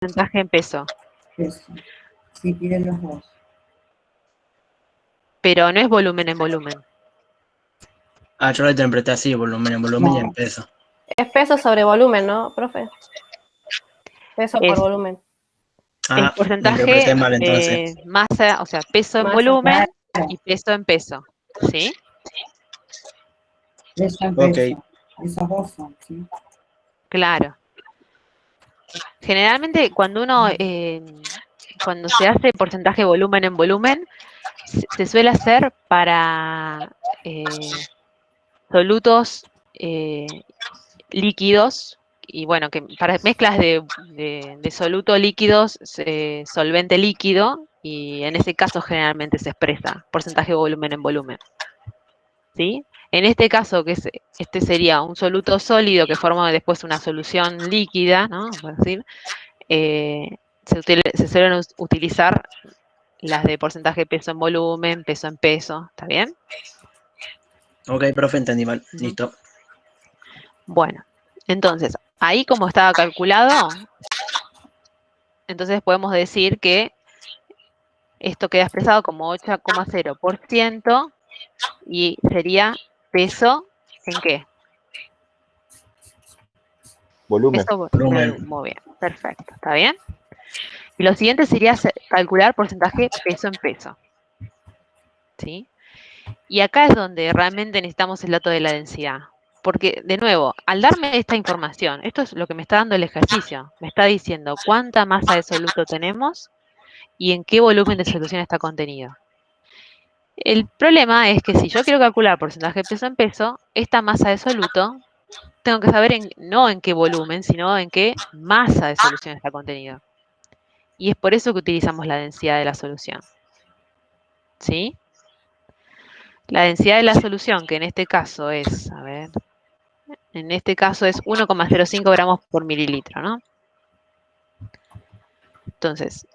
porcentaje en peso. Peso. Sí, piden los dos. Pero no es volumen en volumen. Ah, yo lo interpreté así, volumen en volumen y en No. peso. Es peso sobre volumen, ¿no, profe? Peso por Es, volumen. es Ah, lo porcentaje, interpreté mal entonces. masa, o sea, peso en Masa, volumen claro. y peso en peso. ¿Sí? Peso en Ok. peso. Esos dos son, ¿sí? Claro. Generalmente cuando se hace porcentaje volumen en volumen, se suele hacer para solutos líquidos y bueno, que para mezclas de soluto líquidos, solvente líquido, y en ese caso generalmente se expresa porcentaje volumen en volumen. ¿Sí? En este caso, este sería un soluto sólido que forma después una solución líquida, ¿no? Por decir, se suelen utilizar las de porcentaje peso en volumen, peso en peso, ¿está bien? Ok, profe, entendí mal. Ujú. Listo. Bueno, entonces, ahí como estaba calculado, entonces podemos decir que esto queda expresado como 8,0% y sería peso ¿en qué? Volumen. Volumen. Muy bien, perfecto, ¿está bien? Y lo siguiente sería calcular porcentaje peso en peso, ¿sí? Y acá es donde realmente necesitamos el dato de la densidad. Porque, de nuevo, al darme esta información, esto es lo que me está dando el ejercicio, me está diciendo cuánta masa de soluto tenemos y en qué volumen de solución está contenido. El problema es que si yo quiero calcular porcentaje peso en peso, esta masa de soluto, tengo que saber no en qué volumen, sino en qué masa de solución está contenido. Y es por eso que utilizamos la densidad de la solución. ¿Sí? La densidad de la solución, que en este caso es, a ver, en este caso es 1,05 gramos por mililitro, ¿no? Entonces,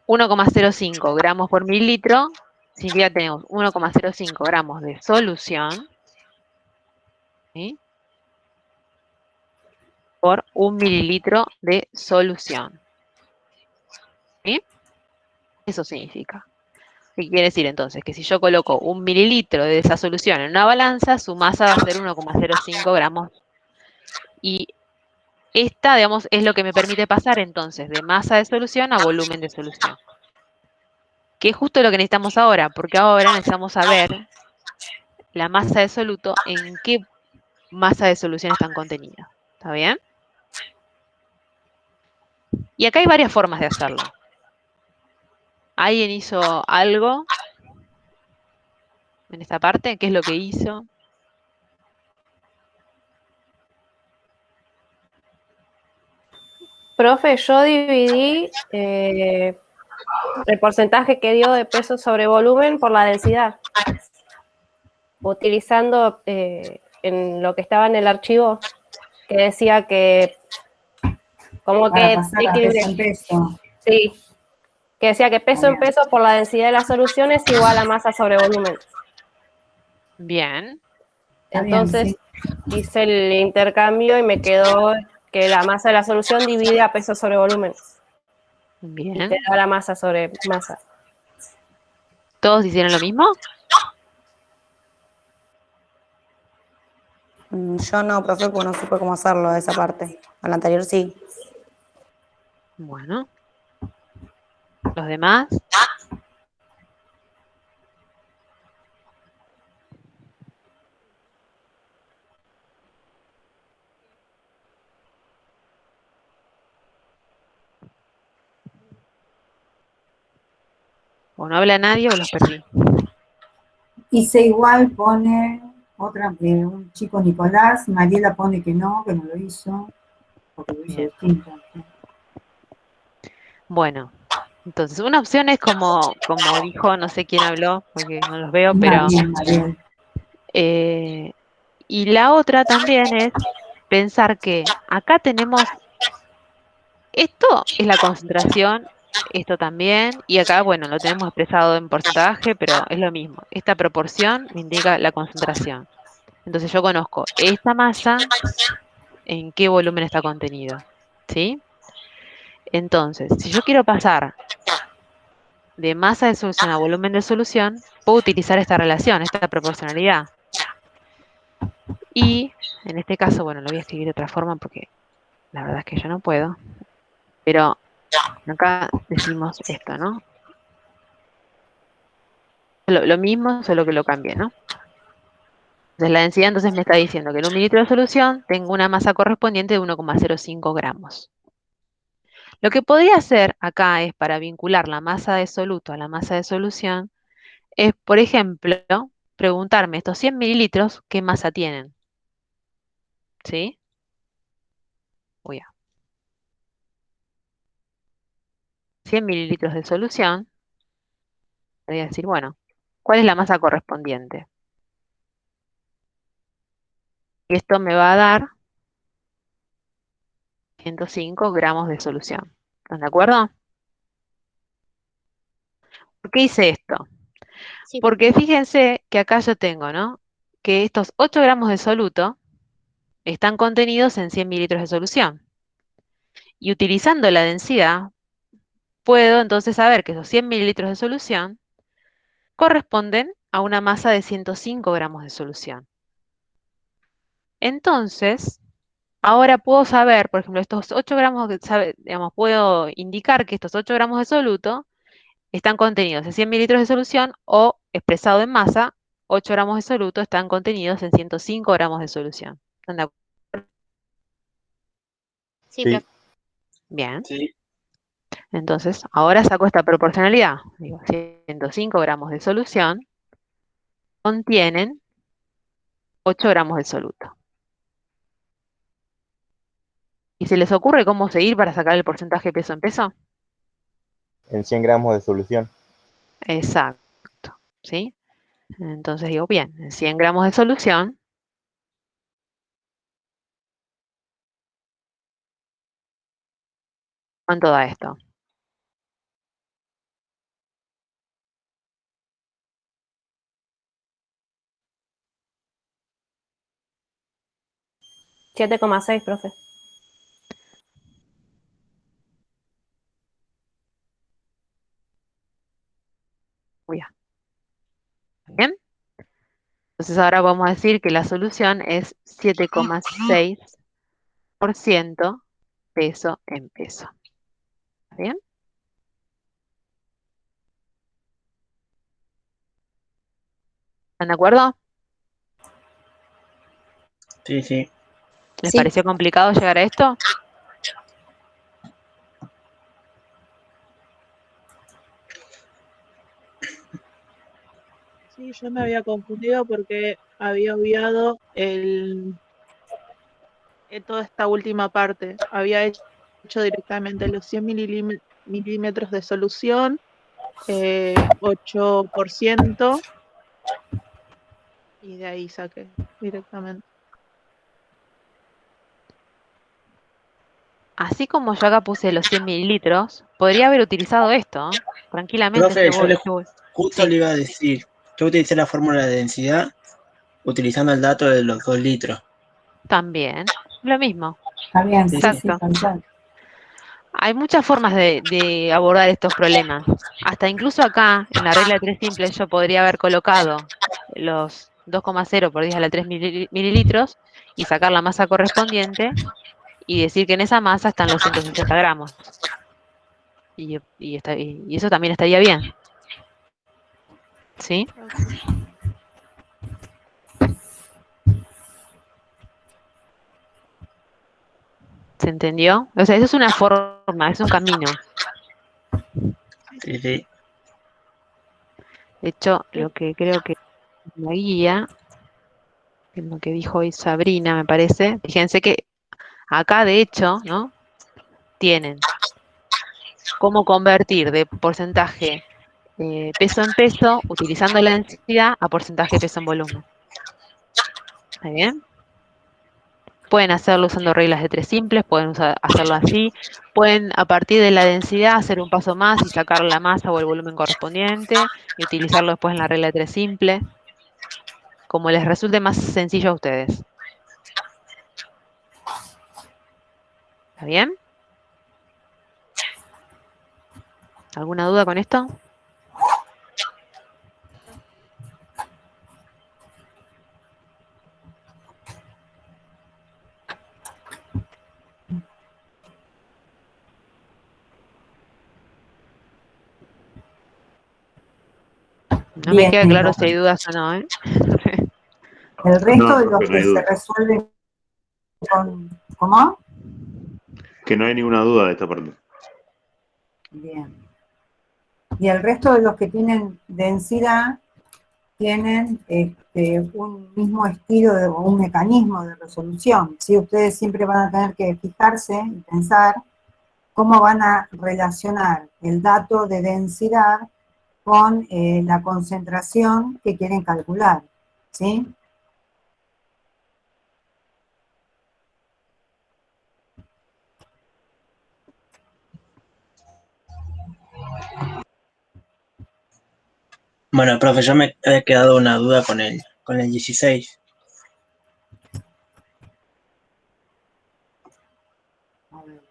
1,05 gramos por mililitro significa que tenemos 1,05 gramos de solución, ¿sí? Por 1 mililitro de solución. ¿Sí? Eso significa. ¿Qué quiere decir entonces? Que si yo coloco 1 mililitro de esa solución en una balanza, su masa va a ser 1,05 gramos. Y esta, digamos, es lo que me permite pasar entonces de masa de solución a volumen de solución. Que es justo lo que necesitamos ahora, porque ahora necesitamos saber la masa de soluto en qué masa de solución están contenidas. ¿Está bien? Y acá hay varias formas de hacerlo. ¿Alguien hizo algo en esta parte? ¿Qué es lo que hizo? Profe, yo dividí el porcentaje que dio de peso sobre volumen por la densidad, utilizando en lo que estaba en el archivo, que decía que como Para que pasar a peso en peso. sí, que decía que peso en peso por la densidad de la solución es igual a masa sobre volumen. Bien. Entonces hice el intercambio y me quedó que la masa de la solución divide a peso sobre volumen. Y te Bien. da la masa sobre masa. ¿Todos hicieron lo mismo? Yo no, profe, porque no supe cómo hacerlo esa parte. A la anterior sí. Bueno. ¿Los demás? ¿O no habla nadie o los perdí? Hice igual, pone un chico Nicolás, Mariela pone que no lo hizo, porque lo hizo Bien. distinto. Bueno, entonces una opción es como dijo, no sé quién habló, porque no los veo, pero Mariel. y la otra también es pensar que acá tenemos, esto es la concentración, esto también, y acá, bueno, lo tenemos expresado en porcentaje, pero es lo mismo. Esta proporción me indica la concentración. Entonces yo conozco esta masa, en qué volumen está contenido, ¿sí? Entonces, si yo quiero pasar de masa de solución a volumen de solución, puedo utilizar esta relación, esta proporcionalidad. Y en este caso, bueno, lo voy a escribir de otra forma porque la verdad es que yo no puedo. Pero acá decimos esto, ¿no? Lo mismo, solo que lo cambié, ¿no? Entonces la densidad entonces me está diciendo que en 1 mililitro de solución tengo una masa correspondiente de 1,05 gramos. Lo que podría hacer acá es para vincular la masa de soluto a la masa de solución, es, por ejemplo, preguntarme estos 100 mililitros, ¿qué masa tienen? ¿Sí? Voy a 100 mililitros de solución, voy a decir, bueno, ¿cuál es la masa correspondiente? Y esto me va a dar 105 gramos de solución. ¿Están de acuerdo? ¿Por qué hice esto? Sí, Porque fíjense que acá yo tengo, ¿no? Que estos 8 gramos de soluto están contenidos en 100 mililitros de solución. Y utilizando la densidad, puedo entonces saber que esos 100 mililitros de solución corresponden a una masa de 105 gramos de solución. Entonces, ahora puedo saber, por ejemplo, estos 8 gramos, digamos, puedo indicar que estos 8 gramos de soluto están contenidos en 100 mililitros de solución o, expresado en masa, 8 gramos de soluto están contenidos en 105 gramos de solución. ¿Están de acuerdo? sí, Sí. profe. Bien. Sí. Entonces, ahora saco esta proporcionalidad. Digo, 105 gramos de solución contienen 8 gramos de soluto. ¿Y se les ocurre cómo seguir para sacar el porcentaje peso en peso? En 100 gramos de solución. Exacto. ¿Sí? Entonces digo, bien, en 100 gramos de solución, ¿cuánto da esto? $7,6, profe. Muy bien. ¿Bien? Entonces ahora vamos a decir que la solución es 7,6% peso en peso. ¿Está bien? ¿Están de acuerdo? Sí, sí. ¿Les Sí. pareció complicado llegar a esto? Sí, yo me había confundido porque había obviado toda esta última parte. Había hecho directamente los 100 milímetros de solución, 8%, y de ahí saqué directamente. Así como yo acá puse los 100 mililitros, podría haber utilizado esto, ¿eh? Tranquilamente. Profe, justo Sí, le iba a decir, yo utilicé la fórmula de densidad utilizando el dato de los 2 litros. también. Lo mismo. Está bien, sí, sí, Exacto. tal cual. Hay muchas formas de abordar estos problemas. Hasta incluso acá, en la regla de 3 simples, yo podría haber colocado los 2,0 por 10 a la 3 mililitros y sacar la masa correspondiente y decir que en esa masa están los 160 gramos. Y eso también estaría bien. ¿Sí? Ok. ¿Se entendió? O sea, eso es una forma, es un camino. Sí, sí. De hecho, lo que creo que la guía, en lo que dijo hoy Sabrina, me parece, fíjense que acá, de hecho, ¿no? Tienen cómo convertir de porcentaje peso en peso, utilizando la densidad, a porcentaje peso en volumen. ¿Está bien? Pueden hacerlo usando reglas de 3 simples, pueden hacerlo así, pueden a partir de la densidad hacer un paso más y sacar la masa o el volumen correspondiente y utilizarlo después en la regla de 3 simple, como les resulte más sencillo a ustedes. ¿Está bien? ¿Alguna duda con esto? No me Bien, queda claro si hay entonces. dudas o no, ¿eh? El resto No, de los profe, no hay que se duda. resuelven con... ¿Cómo? Que no hay ninguna duda de esta parte. Bien. Y el resto de los que tienen densidad tienen un mismo estilo o un mecanismo de resolución. ¿Sí? Ustedes siempre van a tener que fijarse y pensar cómo van a relacionar el dato de densidad con la concentración que quieren calcular. ¿Sí? Bueno, profe, yo me he quedado una duda con el 16. A ver.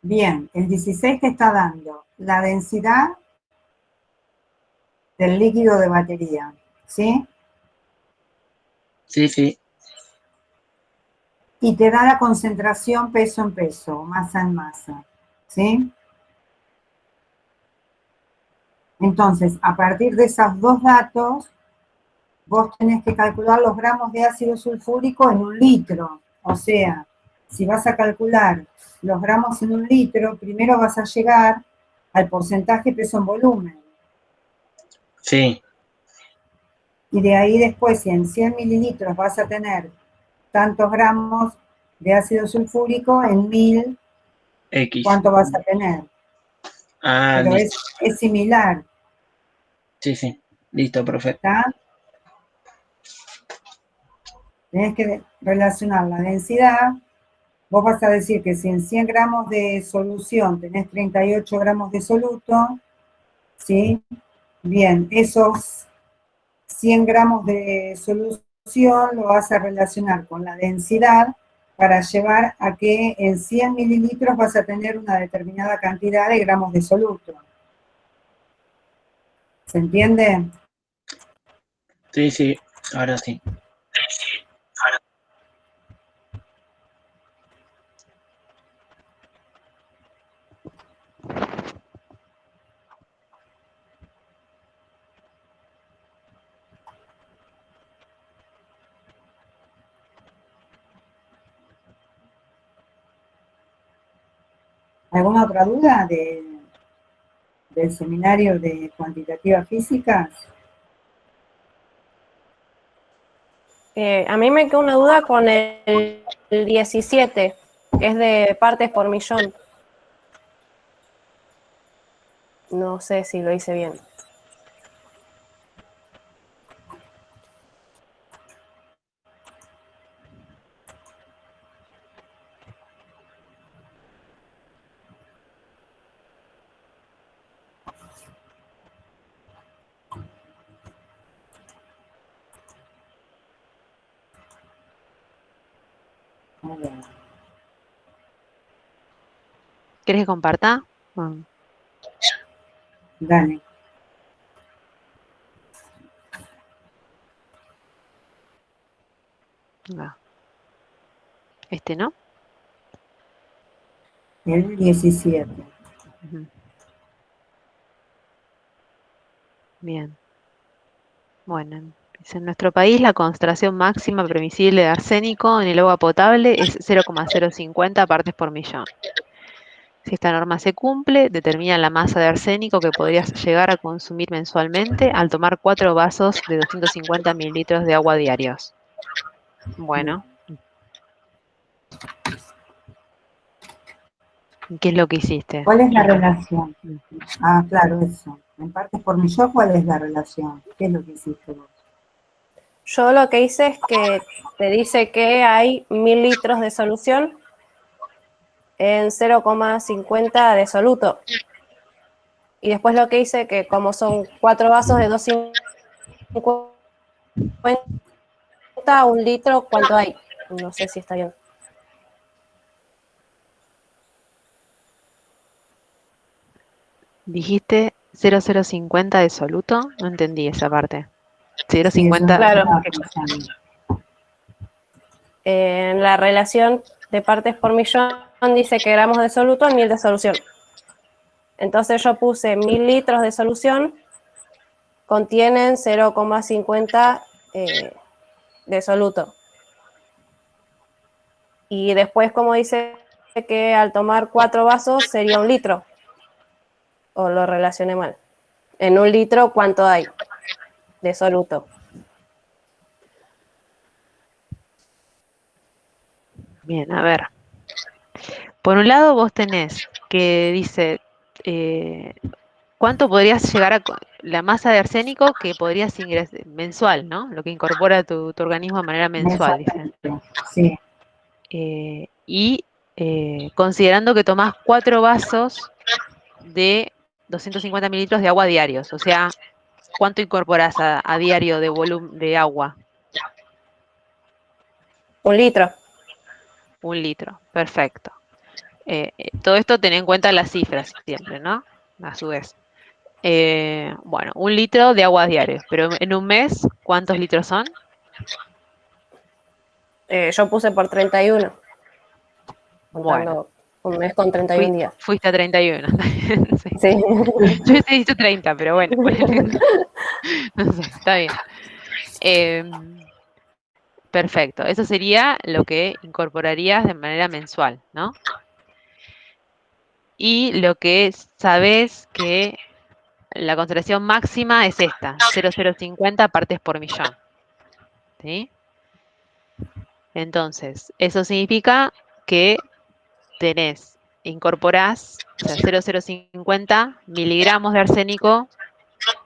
Bien, el 16 te está dando la densidad del líquido de batería, ¿sí? Sí, sí. Y te da la concentración peso en peso, masa en masa, ¿sí? Entonces, a partir de esos dos datos, vos tenés que calcular los gramos de ácido sulfúrico en un litro. O sea, si vas a calcular los gramos en un litro, primero vas a llegar al porcentaje peso en volumen. Sí, Y de ahí después, si en 100 mililitros vas a tener tantos gramos de ácido sulfúrico, en 1000, X. ¿cuánto vas a tener? Ah, Pero listo. es similar, Sí, sí. Listo, profe. ¿está? Tenés que relacionar la densidad. Vos vas a decir que si en 100 gramos de solución tenés 38 gramos de soluto, ¿sí? Bien, esos 100 gramos de solución lo vas a relacionar con la densidad para llevar a que en 100 mililitros vas a tener una determinada cantidad de gramos de soluto. ¿Se entiende? Sí, sí. Ahora sí. ¿Alguna otra duda del seminario de cuantitativa física? A mí me queda una duda con el 17, que es de partes por millón. No sé si lo hice bien. A ver, ¿Querés que comparta? Bueno, dale. va. Este, ¿no? El 17. Ujú. Bien. Bueno, dice, en nuestro país la concentración máxima permisible de arsénico en el agua potable es 0,050 partes por millón. Si esta norma se cumple, determina la masa de arsénico que podrías llegar a consumir mensualmente al tomar 4 vasos de 250 mililitros de agua diarios. Bueno, ¿y qué es lo que hiciste? ¿Cuál es la relación? Ah, claro, eso. En partes por millón, ¿cuál es la relación? ¿Qué es lo que hiciste vos? Yo lo que hice es que te dice que hay 1000 litros de solución en 0,50 de soluto. Y después lo que hice, que como son 4 vasos de 250, 1 litro, ¿cuánto hay? No sé si está bien. Dijiste 0,050 de soluto, no entendí esa parte. Sí, eso 0,50. Claro. estaba pensando. En la relación de partes por millón dice que gramos de soluto en 1000 de solución. Entonces yo puse 1000 litros de solución, contienen 0,50 de soluto. Y después, como dice que al tomar 4 vasos sería 1 litro, o lo relacioné mal. En 1 litro, ¿cuánto hay de soluto? Bien, a ver. Por un lado vos tenés que dice cuánto podrías llegar a la masa de arsénico que podrías ingresar mensual, ¿no? Lo que incorpora tu organismo de manera mensual, dice. Mensualmente, sí. Y considerando que tomás 4 vasos de 250 mililitros de agua diarios, o sea, ¿cuánto incorporás a diario de volumen de agua? 1 litro. 1 litro, perfecto. Todo esto ten en cuenta las cifras siempre, ¿no? A su vez. Bueno, 1 litro de agua diario, pero en un mes, ¿cuántos litros son? Yo puse por 31, Bueno, contando un mes con 31 días. fuiste a 31. Sí. Sí. Yo hubiese dicho 30, pero bueno, no sé, está bien. Perfecto, eso sería lo que incorporarías de manera mensual, ¿no? Y lo que sabes que la concentración máxima es esta, 0,050 partes por millón, ¿sí? Entonces, eso significa que incorporás, o sea, 0,050 miligramos de arsénico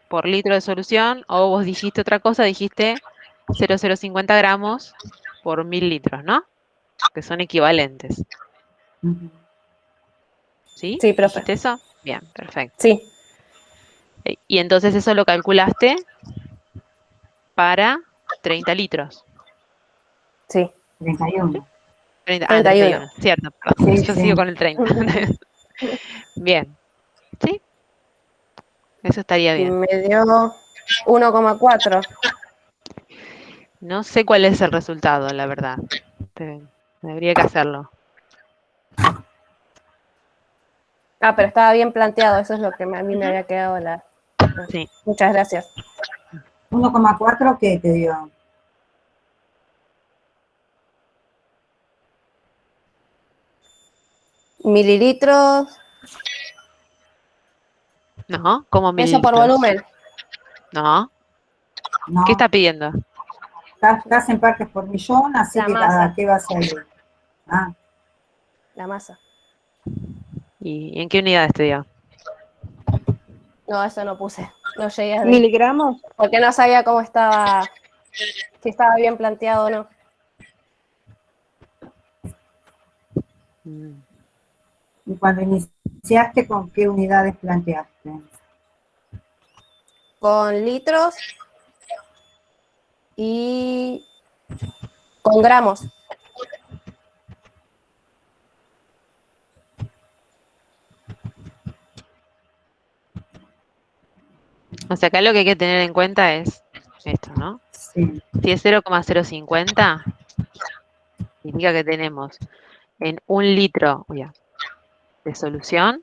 por litro de solución, o vos dijiste otra cosa, dijiste 0,050 gramos por 1000 litros, ¿no? Que son equivalentes, Ujú. ¿sí? Sí, profe. ¿Dijiste eso? Bien, perfecto. Sí, Y entonces eso lo calculaste para 30 litros. sí. 31. 31. 31, cierto, perdón. Sí, Yo sí. sigo con el 30. Bien, ¿sí? Eso estaría bien. Me dio 1,4. No sé cuál es el resultado, la verdad. Debería que hacerlo. Pero estaba bien planteado, eso es lo que a mí me Ujú. había quedado la... Sí. Muchas gracias. 1,4, ¿qué te dio? Mililitros, No, ¿cómo peso por mililitros? volumen. No. ¿Qué No, está pidiendo? estás en partes por millón, así La que masa. ¿qué vas a ir? Ah, La masa. ¿Y en qué unidades te dio? No, eso no puse. No llegué a... ¿Miligramos? Porque no sabía cómo estaba, si estaba bien planteado o no. Mm. y cuando iniciaste, ¿con qué unidades planteaste? Con litros y con gramos. O sea, acá lo que hay que tener en cuenta es esto, ¿no? Sí, Si es 0,050, significa que tenemos en 1 litro de solución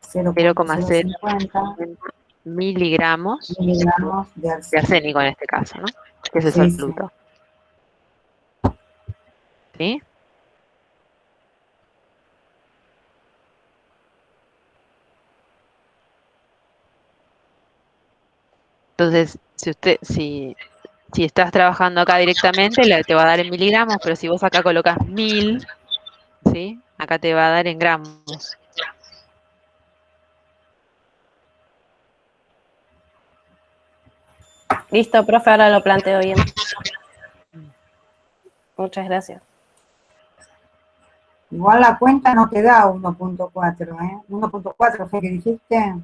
0,050 0,050 miligramos miligramos de de arsénico. arsénico en este caso, ¿no? Que es el Sí, sí. soluto. ¿Sí? Entonces, si estás trabajando acá directamente, te va a dar en miligramos, pero si vos acá colocas 1000, ¿sí? Acá te va a dar en gramos. Listo, profe, ahora lo planteo bien. Muchas gracias. Igual la cuenta no te da 1.4, ¿eh? 1.4 fue que dijiste.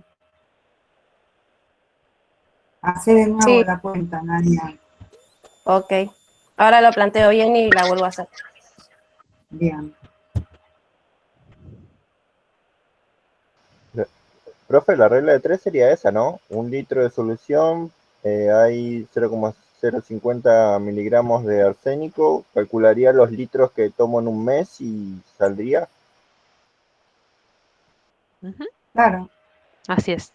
Hacé de nuevo Sí, la cuenta, Nadia. ok. Ahora lo planteo bien y la vuelvo a hacer. Bien. Profe, la regla de 3 sería esa, ¿no? Un litro de solución, hay 0,050 miligramos de arsénico, calcularía los litros que tomo en un mes y saldría. Ujú, Claro. así es.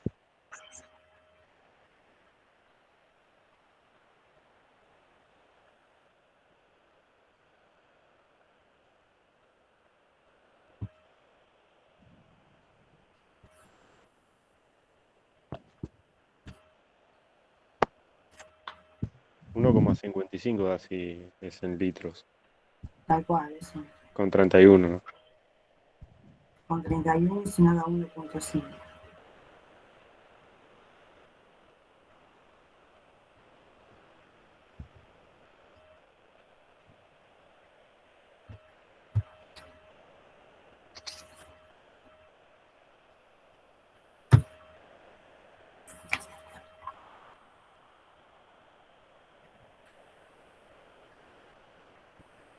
Uno coma 55 así es en litros, Tal cual, eso. con 31, ¿no? Con 31 y si no da 1.5.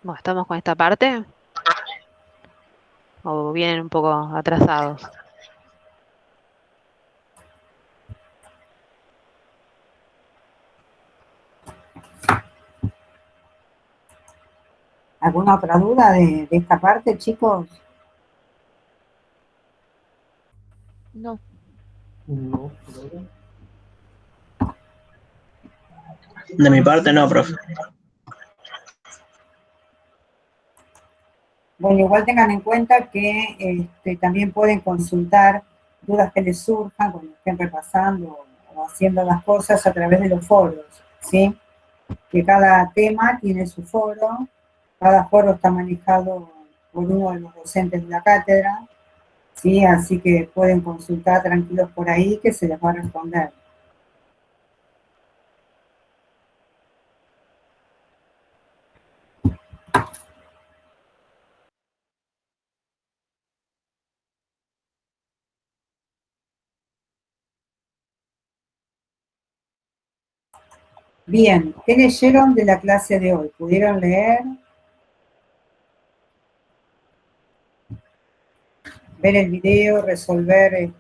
Bueno, ¿estamos con esta parte? ¿O vienen un poco atrasados? ¿Alguna otra duda de esta parte, chicos? No. De mi parte no, profe. Bueno, igual tengan en cuenta que también pueden consultar dudas que les surjan cuando estén repasando o haciendo las cosas a través de los foros, ¿sí? Que cada tema tiene su foro, cada foro está manejado por uno de los docentes de la cátedra, ¿sí? Así que pueden consultar tranquilos por ahí que se les va a responder. Bien, ¿qué leyeron de la clase de hoy? ¿Pudieron leer? ¿Ver el video, resolver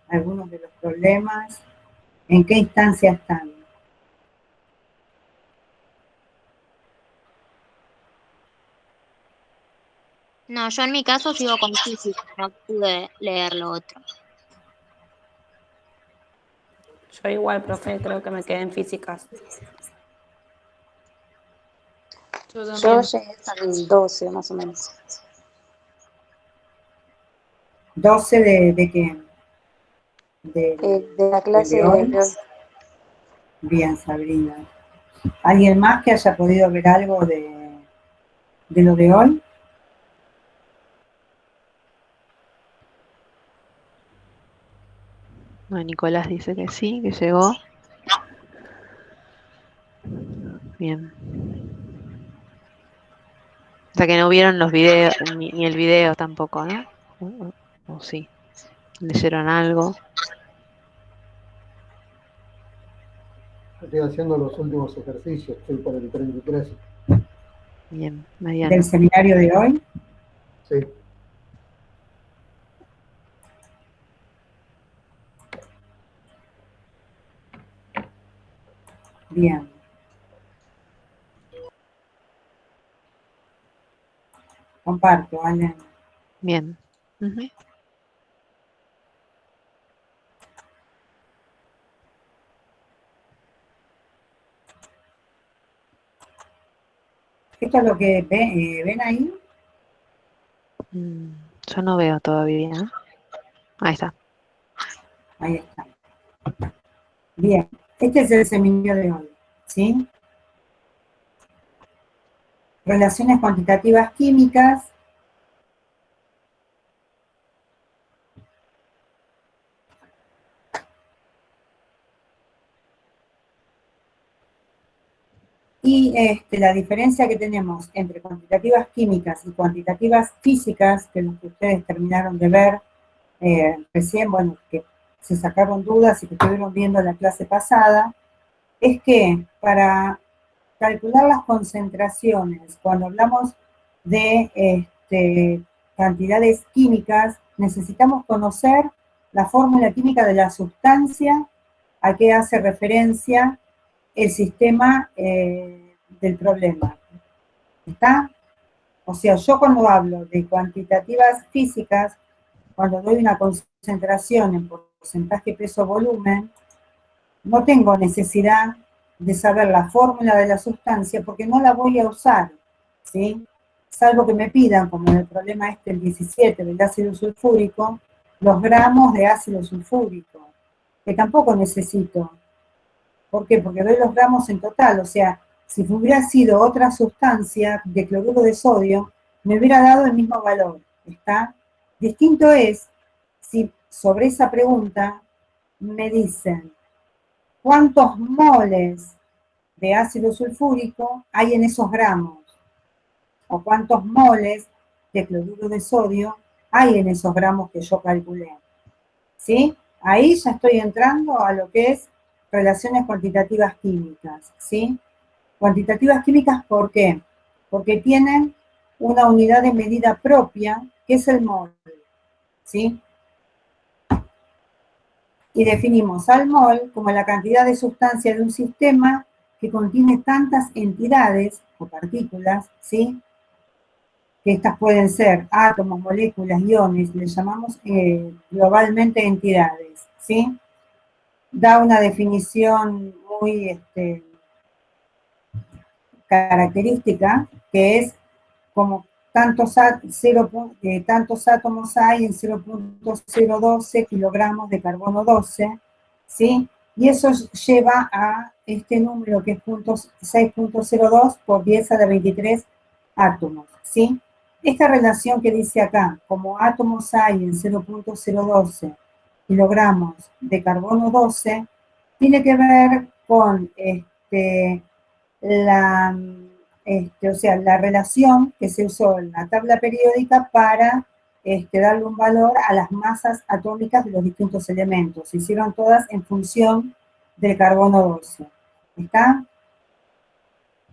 algunos de los problemas? ¿En qué instancia están? No, yo en mi caso sigo con física, no pude leer lo otro. Yo igual, profe, creo que me quedé en físicas. Yo llegué hasta el 12 más o menos. 12 de qué? De la ¿De clase hoy? de hoy. Bien, Sabrina. ¿Alguien más que haya podido ver algo de lo de hoy? Bueno, Nicolás dice que sí, que llegó. Bien. O sea que no vieron los videos, ni el video tampoco, ¿no? O sí. ¿Leyeron algo? Estoy haciendo los últimos ejercicios, estoy por el 33. Bien, ¿Del Mariano. seminario de hoy? Sí. Bien. Comparto, ¿vale? Bien. Ujú. ¿Esto es lo que ven ahí? Yo no veo todavía, ¿no? Ahí está. Ahí está. Bien. Este es el seminario de hoy, ¿sí? Relaciones cuantitativas químicas. Y la diferencia que tenemos entre cuantitativas químicas y cuantitativas físicas, que es lo que ustedes terminaron de ver recién, bueno, que se sacaron dudas y que estuvieron viendo la clase pasada, es que para calcular las concentraciones, cuando hablamos de cantidades químicas, necesitamos conocer la fórmula química de la sustancia a que hace referencia el sistema del problema. ¿Está? O sea, yo cuando hablo de cuantitativas físicas, cuando doy una concentración en porcentaje peso-volumen, no tengo necesidad de saber la fórmula de la sustancia porque no la voy a usar, ¿sí? Salvo que me pidan, como en el problema el 17 del ácido sulfúrico, los gramos de ácido sulfúrico, que tampoco necesito. ¿Por qué? Porque doy los gramos en total, o sea, si hubiera sido otra sustancia de cloruro de sodio, me hubiera dado el mismo valor, ¿está? Distinto es si sobre esa pregunta me dicen cuántos moles de ácido sulfúrico hay en esos gramos, o cuántos moles de cloruro de sodio hay en esos gramos que yo calculé, ¿sí? Ahí ya estoy entrando a lo que es relaciones cuantitativas químicas, ¿sí? Cuantitativas químicas, ¿por qué? Porque tienen una unidad de medida propia, que es el mol, ¿sí? Y definimos al mol como la cantidad de sustancia de un sistema que contiene tantas entidades o partículas, ¿sí? Que estas pueden ser átomos, moléculas, iones, les llamamos globalmente entidades, ¿sí? Da una definición muy característica, que es como tantos átomos hay en 0.012 kilogramos de carbono 12, ¿sí? Y eso lleva a este número que es 6.02 por 10 a la 23 átomos, ¿sí? Esta relación que dice acá, como átomos hay en 0.012 kilogramos de carbono 12, tiene que ver con o sea, la relación que se usó en la tabla periódica para darle un valor a las masas atómicas de los distintos elementos. Se hicieron todas en función del carbono 12. ¿Está?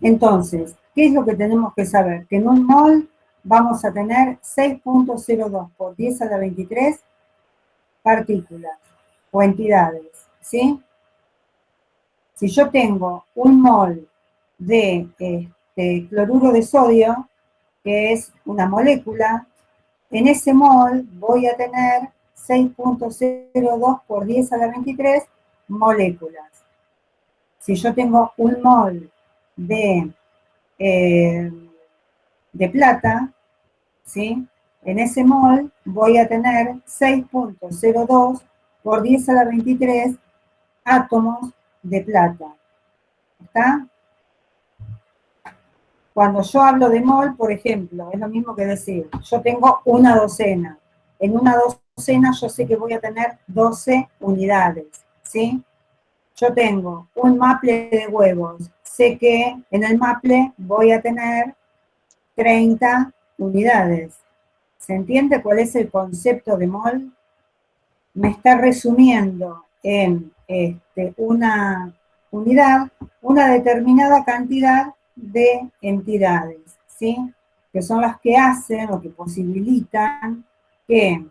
Entonces, ¿qué es lo que tenemos que saber? Que en un mol vamos a tener 6.02 por 10 a la 23 partículas o entidades, ¿sí? Si yo tengo un mol de cloruro de sodio, que es una molécula, en ese mol voy a tener 6.02 por 10 a la 23 moléculas. Si yo tengo un mol de plata, ¿sí? En ese mol voy a tener 6.02 por 10 a la 23 átomos de plata. ¿Está? Cuando yo hablo de mol, por ejemplo, es lo mismo que decir, yo tengo una docena. En una docena yo sé que voy a tener 12 unidades, ¿sí? Yo tengo un maple de huevos. Sé que en el maple voy a tener 30 unidades. ¿Se entiende cuál es el concepto de mol? Me está resumiendo en una unidad, una determinada cantidad de entidades, ¿sí? Que son las que hacen o que posibilitan que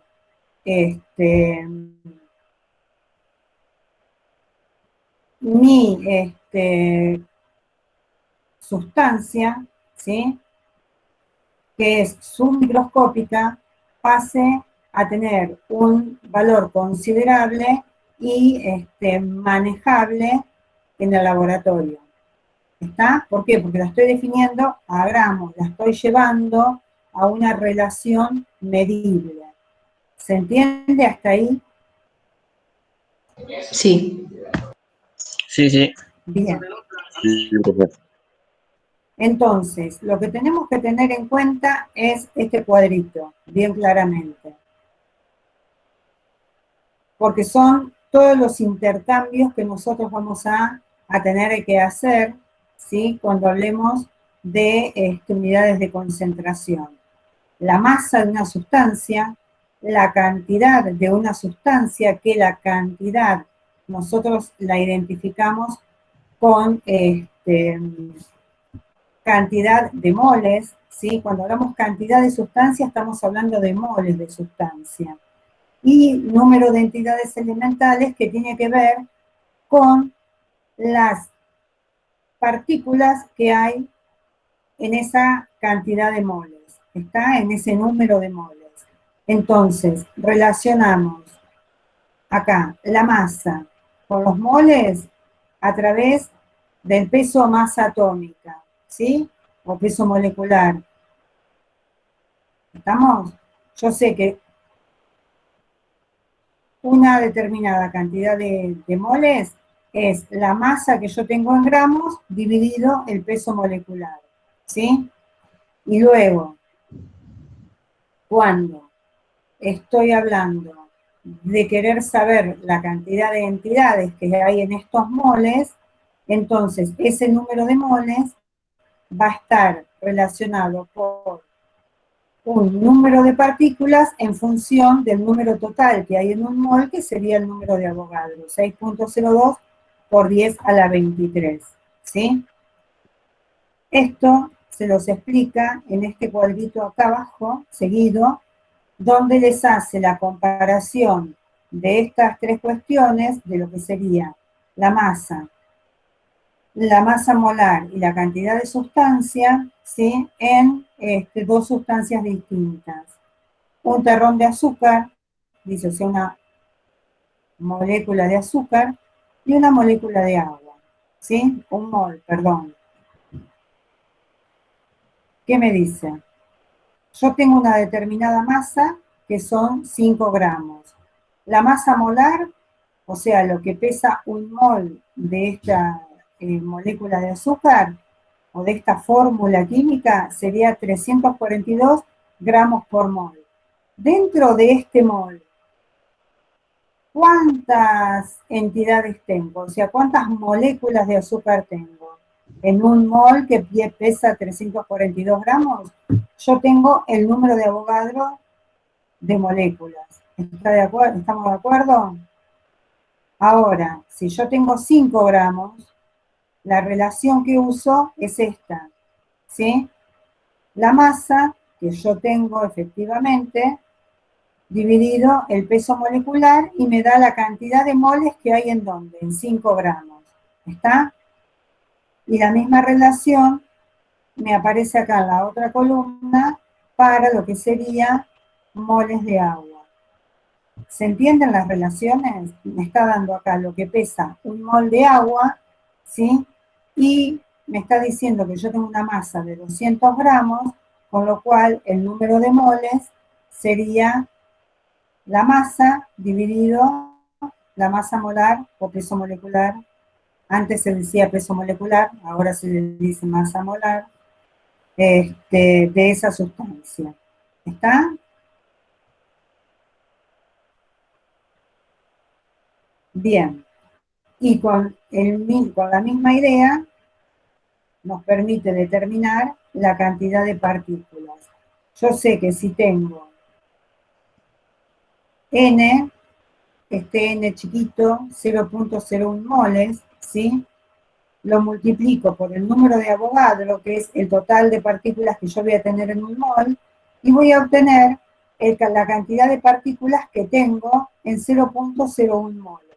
mi sustancia, ¿sí? Que es submicroscópica, pase a tener un valor considerable y manejable en el laboratorio. ¿Está? ¿Por qué? Porque la estoy definiendo a gramos, la estoy llevando a una relación medible. ¿Se entiende hasta ahí? Sí. Sí, sí. Bien. Sí, profe. Entonces, lo que tenemos que tener en cuenta es este cuadrito, bien claramente. Porque son todos los intercambios que nosotros vamos a tener que hacer ¿sí? Cuando hablemos de unidades de concentración. La masa de una sustancia, la cantidad de una sustancia, que la cantidad nosotros la identificamos con cantidad de moles, ¿sí? Cuando hablamos cantidad de sustancia, estamos hablando de moles de sustancia. Y número de entidades elementales, que tiene que ver con las partículas que hay en esa cantidad de moles, está en ese número de moles. Entonces, relacionamos acá la masa con los moles a través del peso o masa atómica, ¿sí? O peso molecular. ¿Estamos? Yo sé que una determinada cantidad de moles es la masa que yo tengo en gramos dividido el peso molecular, ¿sí? Y luego, cuando estoy hablando de querer saber la cantidad de entidades que hay en estos moles, entonces ese número de moles va a estar relacionado por un número de partículas en función del número total que hay en un mol, que sería el número de Avogadro, 6.02 por 10 a la 23, ¿sí? Esto se los explica en este cuadrito acá abajo, seguido, donde les hace la comparación de estas tres cuestiones, de lo que sería la masa molar y la cantidad de sustancia, ¿sí? En dos sustancias distintas. Un terrón de azúcar, dice, o sea, una molécula de azúcar, y una molécula de agua, ¿sí? Un mol, perdón. ¿Qué me dice? Yo tengo una determinada masa, que son 5 gramos. La masa molar, o sea, lo que pesa un mol de esta molécula de azúcar, o de esta fórmula química, sería 342 gramos por mol. Dentro de este mol, ¿cuántas entidades tengo? O sea, ¿cuántas moléculas de azúcar tengo? En un mol que pesa 342 gramos, yo tengo el número de Avogadro de moléculas. ¿Está de acuerdo? ¿Estamos de acuerdo? Ahora, si yo tengo 5 gramos, la relación que uso es esta, ¿sí? La masa que yo tengo efectivamente, dividido el peso molecular, y me da la cantidad de moles que hay en ¿dónde? En 5 gramos. ¿Está? Y la misma relación me aparece acá en la otra columna para lo que sería moles de agua. ¿Se entienden las relaciones? Me está dando acá lo que pesa un mol de agua, ¿sí? Y me está diciendo que yo tengo una masa de 200 gramos, con lo cual el número de moles sería la masa dividido la masa molar o peso molecular. Antes se decía peso molecular, ahora se le dice masa molar, de esa sustancia. ¿Está? Bien. Y con la misma idea nos permite determinar la cantidad de partículas. Yo sé que si tengo N, este N chiquito, 0.01 moles, ¿sí? Lo multiplico por el número de Avogadro, que es el total de partículas que yo voy a tener en un mol, y voy a obtener la cantidad de partículas que tengo en 0.01 moles.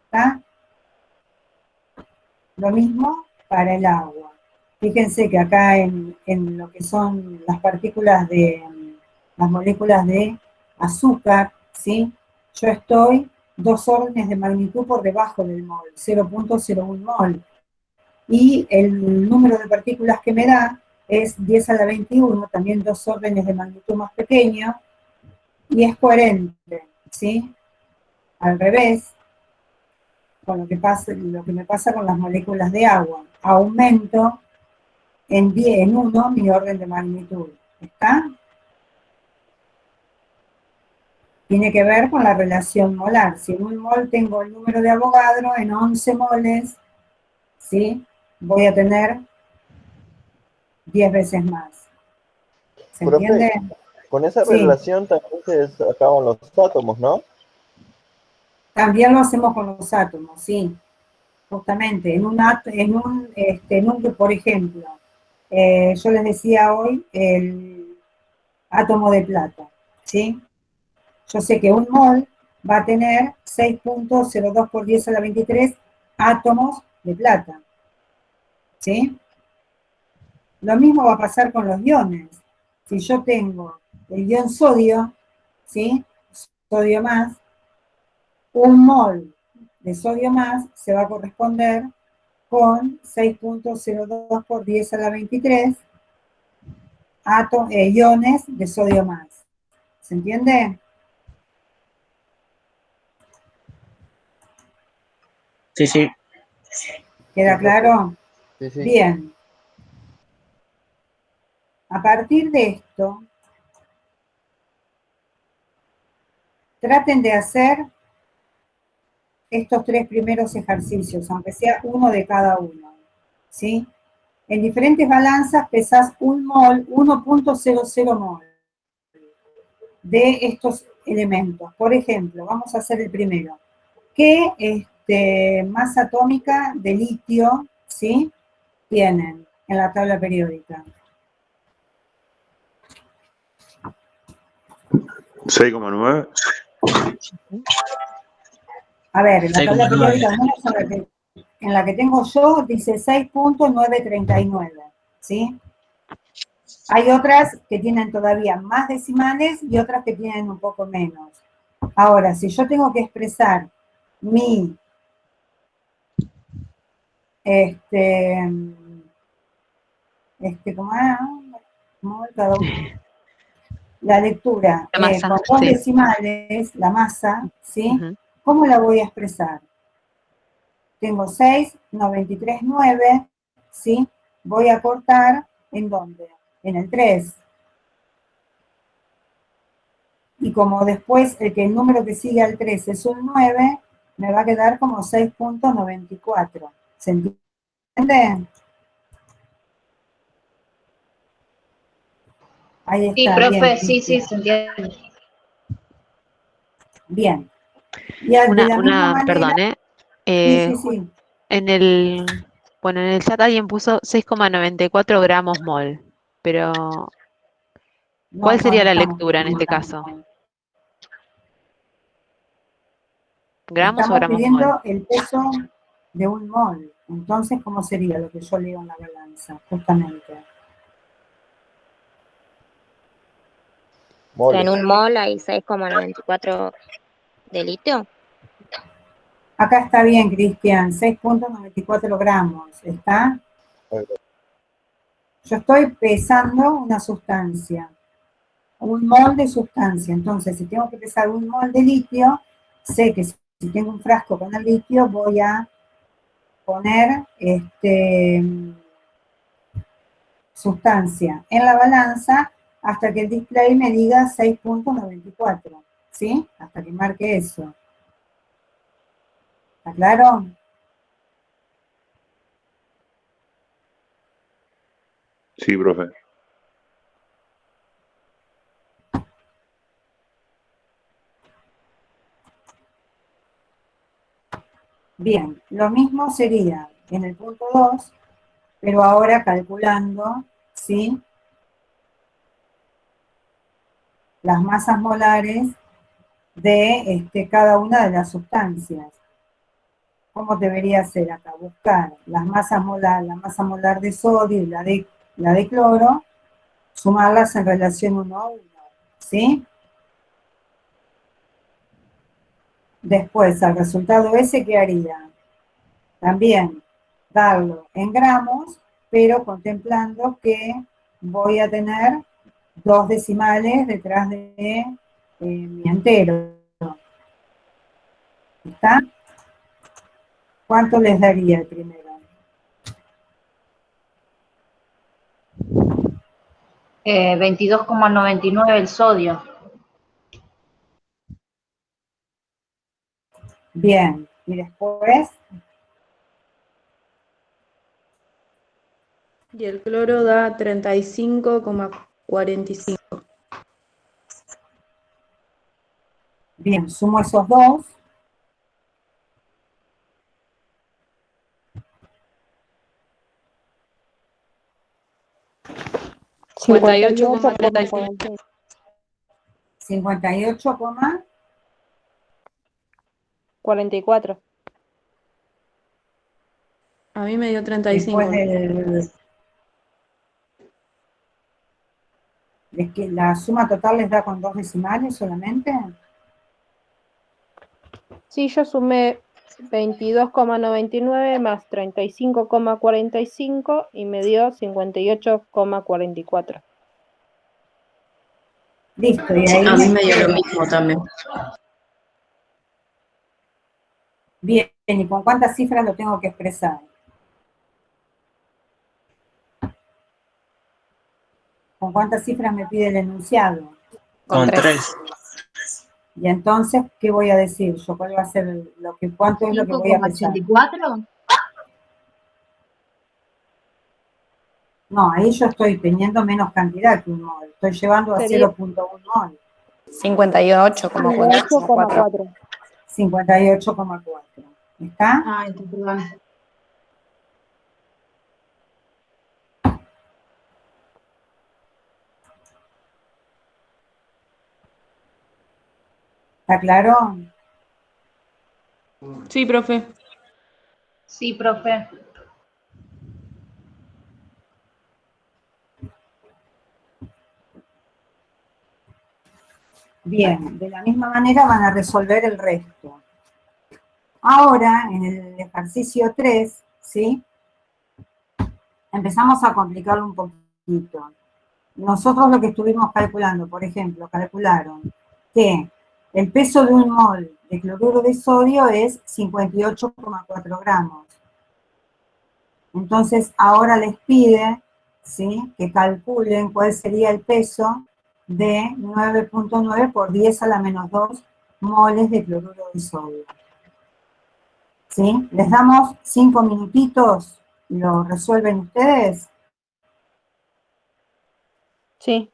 ¿Está? Lo mismo para el agua. Fíjense que acá en lo que son las partículas las moléculas de azúcar, ¿sí? Yo estoy 2 órdenes de magnitud por debajo del mol, 0.01 mol. Y el número de partículas que me da es 10 a la 21, también 2 órdenes de magnitud más pequeño, y es coherente, ¿sí? Al revés, con lo que me pasa con las moléculas de agua. Aumento en 1 mi orden de magnitud. ¿Está? Tiene que ver con la relación molar. Si en un mol tengo el número de Avogadro, en 11 moles, ¿sí? voy a tener 10 veces más. ¿Se Profe, entiende? con esa Sí. relación también se sacaban los átomos, ¿no? También lo hacemos con los átomos, sí. Justamente, por ejemplo, yo les decía hoy el átomo de plata, ¿sí? Yo sé que un mol va a tener 6.02 por 10 a la 23 átomos de plata, ¿sí? Lo mismo va a pasar con los iones. Si yo tengo el ion sodio, ¿sí? Sodio más, un mol de sodio más se va a corresponder con 6.02 por 10 a la 23 iones de sodio más. ¿Se entiende? Sí, sí. ¿Queda claro? Sí, sí. Bien. A partir de esto, traten de hacer estos 3 primeros ejercicios, aunque sea uno de cada uno, ¿sí? En diferentes balanzas pesás un mol, 1.00 mol de estos elementos. Por ejemplo, vamos a hacer el primero. ¿Qué masa atómica de litio, ¿sí?, tienen en la tabla periódica? 6,9. A ver, en la tabla 6,9. periódica, al menos en la que tengo yo, dice 6.939, ¿sí? Hay otras que tienen todavía más decimales y otras que tienen un poco menos. Ahora, si yo tengo que expresar mi, ¿cómo era? Cada uno. La lectura La masa, con 2 sí. decimales, la masa, ¿sí? Ujú. ¿Cómo la voy a expresar? Tengo 6,93,9, ¿sí? Voy a cortar, ¿en dónde? En el 3. Y como después el número que sigue al 3 es un 9, me va a quedar como 6.94. ¿Se entiende? Ahí Sí, está, bien, profe, sí, Cristian. se entiende. Bien. Y de la misma manera, Perdón, sí, sí. en el chat alguien puso 6,94 gramos mol, pero ¿cuál No sería la estamos lectura en este pidiendo. caso? ¿Gramos o Estamos gramos mol? pidiendo el peso de un mol. Entonces, ¿cómo sería lo que yo leo en la balanza? Justamente. O sea, en Moles. un mol hay 6,94 de litio. Acá está bien, Cristian, 6.94 gramos. ¿Está? Yo estoy pesando una sustancia, un mol de sustancia. Entonces, si tengo que pesar un mol de litio, sé que si tengo un frasco con el litio, voy a poner sustancia en la balanza hasta que el display me diga 6.94, ¿sí? Hasta que marque eso. ¿Está claro? Sí, profe. Bien, lo mismo sería en el punto 2, pero ahora calculando, ¿sí?, las masas molares de cada una de las sustancias. ¿Cómo debería ser acá? Buscar las masas molar, la masa molar de sodio y la de cloro, sumarlas en relación 1 a 1, ¿sí? Después, al resultado ese, ¿qué haría? También darlo en gramos, pero contemplando que voy a tener 2 decimales detrás de mi entero. ¿Está? ¿Cuánto les daría el primero? 22,99 el sodio. Bien, y después Y el cloro da 35,45. Bien, sumo esos dos. Cincuenta y 58,35. 58,44. A mí me dio 35. Después es que la suma total les da con 2 decimales solamente. Sí, yo sumé 22,99 más 35,45 y me dio 58,44. Listo, y Sí, ahí a mí me me dio lo quedo. mismo también. Bien, ¿y con cuántas cifras lo tengo que expresar? ¿Con cuántas cifras me pide el enunciado? Con 3. Y entonces, ¿qué voy a decir? Yo, ¿cuál va a ser cuánto es lo que voy a pesar? 5,84. No, ahí yo estoy teniendo menos cantidad que un mol. Estoy llevando a Sería 0,1 mol. 58,44. 58,4. 58,4. ¿Está? Ah, está, perdón. ¿Está claro? Sí, profe. Sí, profe. Bien, de la misma manera van a resolver el resto. Ahora, en el ejercicio 3, ¿sí? Empezamos a complicarlo un poquito. Nosotros lo que estuvimos calculando, por ejemplo, calcularon que el peso de un mol de cloruro de sodio es 58,4 gramos. Entonces, ahora les pide, ¿sí?, que calculen cuál sería el peso de 9,9 por 10 a la menos 2 moles de cloruro de sodio. ¿Sí? Les damos 5 minutitos, lo resuelven ustedes. Sí.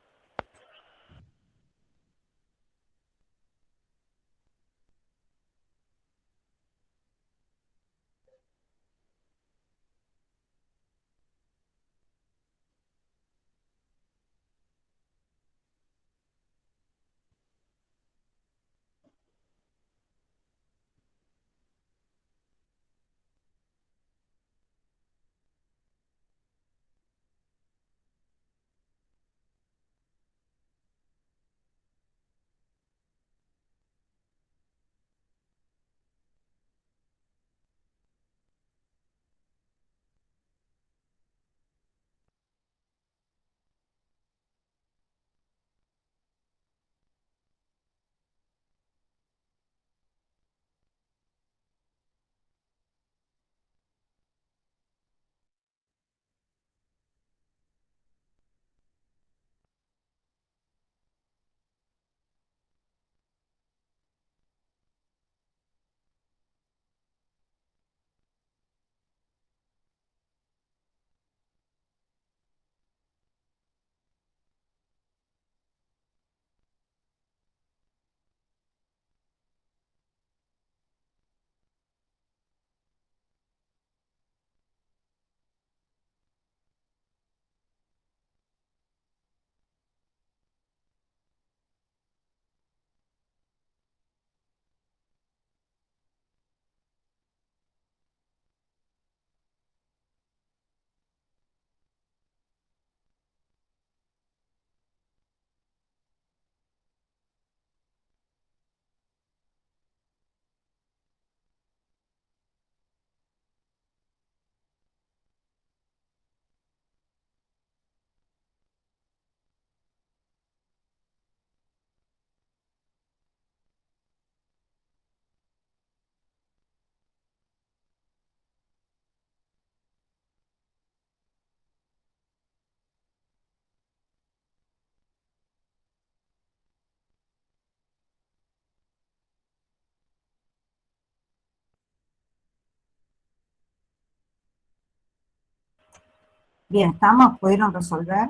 Bien, ¿estamos? ¿Pudieron resolver?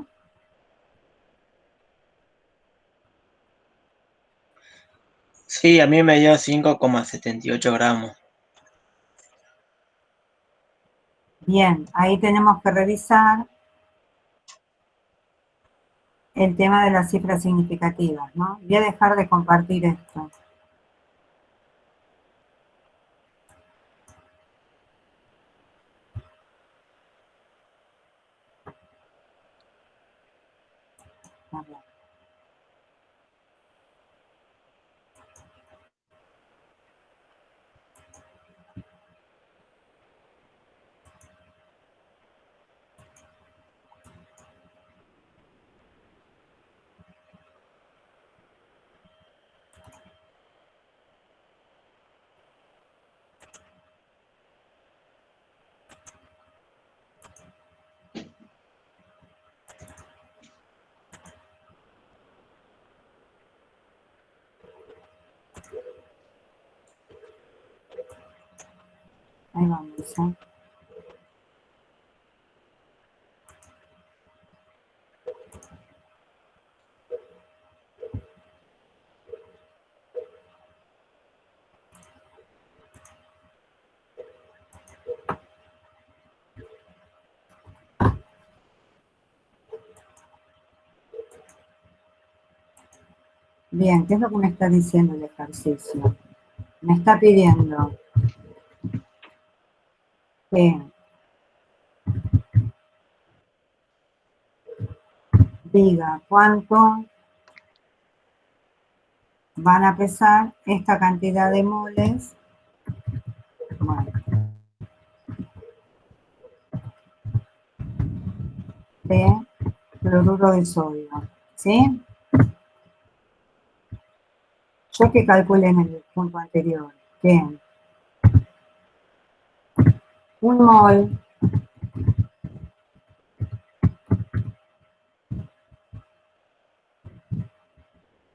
Sí, a mí me dio 5,78 gramos. Bien, ahí tenemos que revisar el tema de las cifras significativas, ¿no? Voy a dejar de compartir esto. A ver. Ahí vamos, ¿eh? Bien, ¿qué es lo que me está diciendo el ejercicio? Me está pidiendo que diga cuánto van a pesar esta cantidad de moles, bueno, de cloruro de sodio, ¿sí? Yo que calculé en el punto anterior que un mol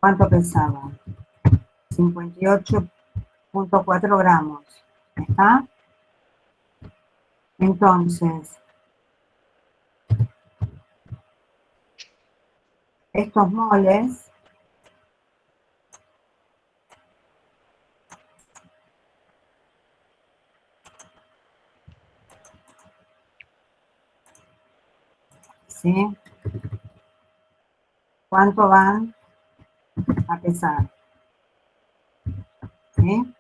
¿cuánto pesaba? 58.4 gramos, ¿está? Entonces, estos moles ¿sí? ¿Cuánto van a pesar? ¿Sí?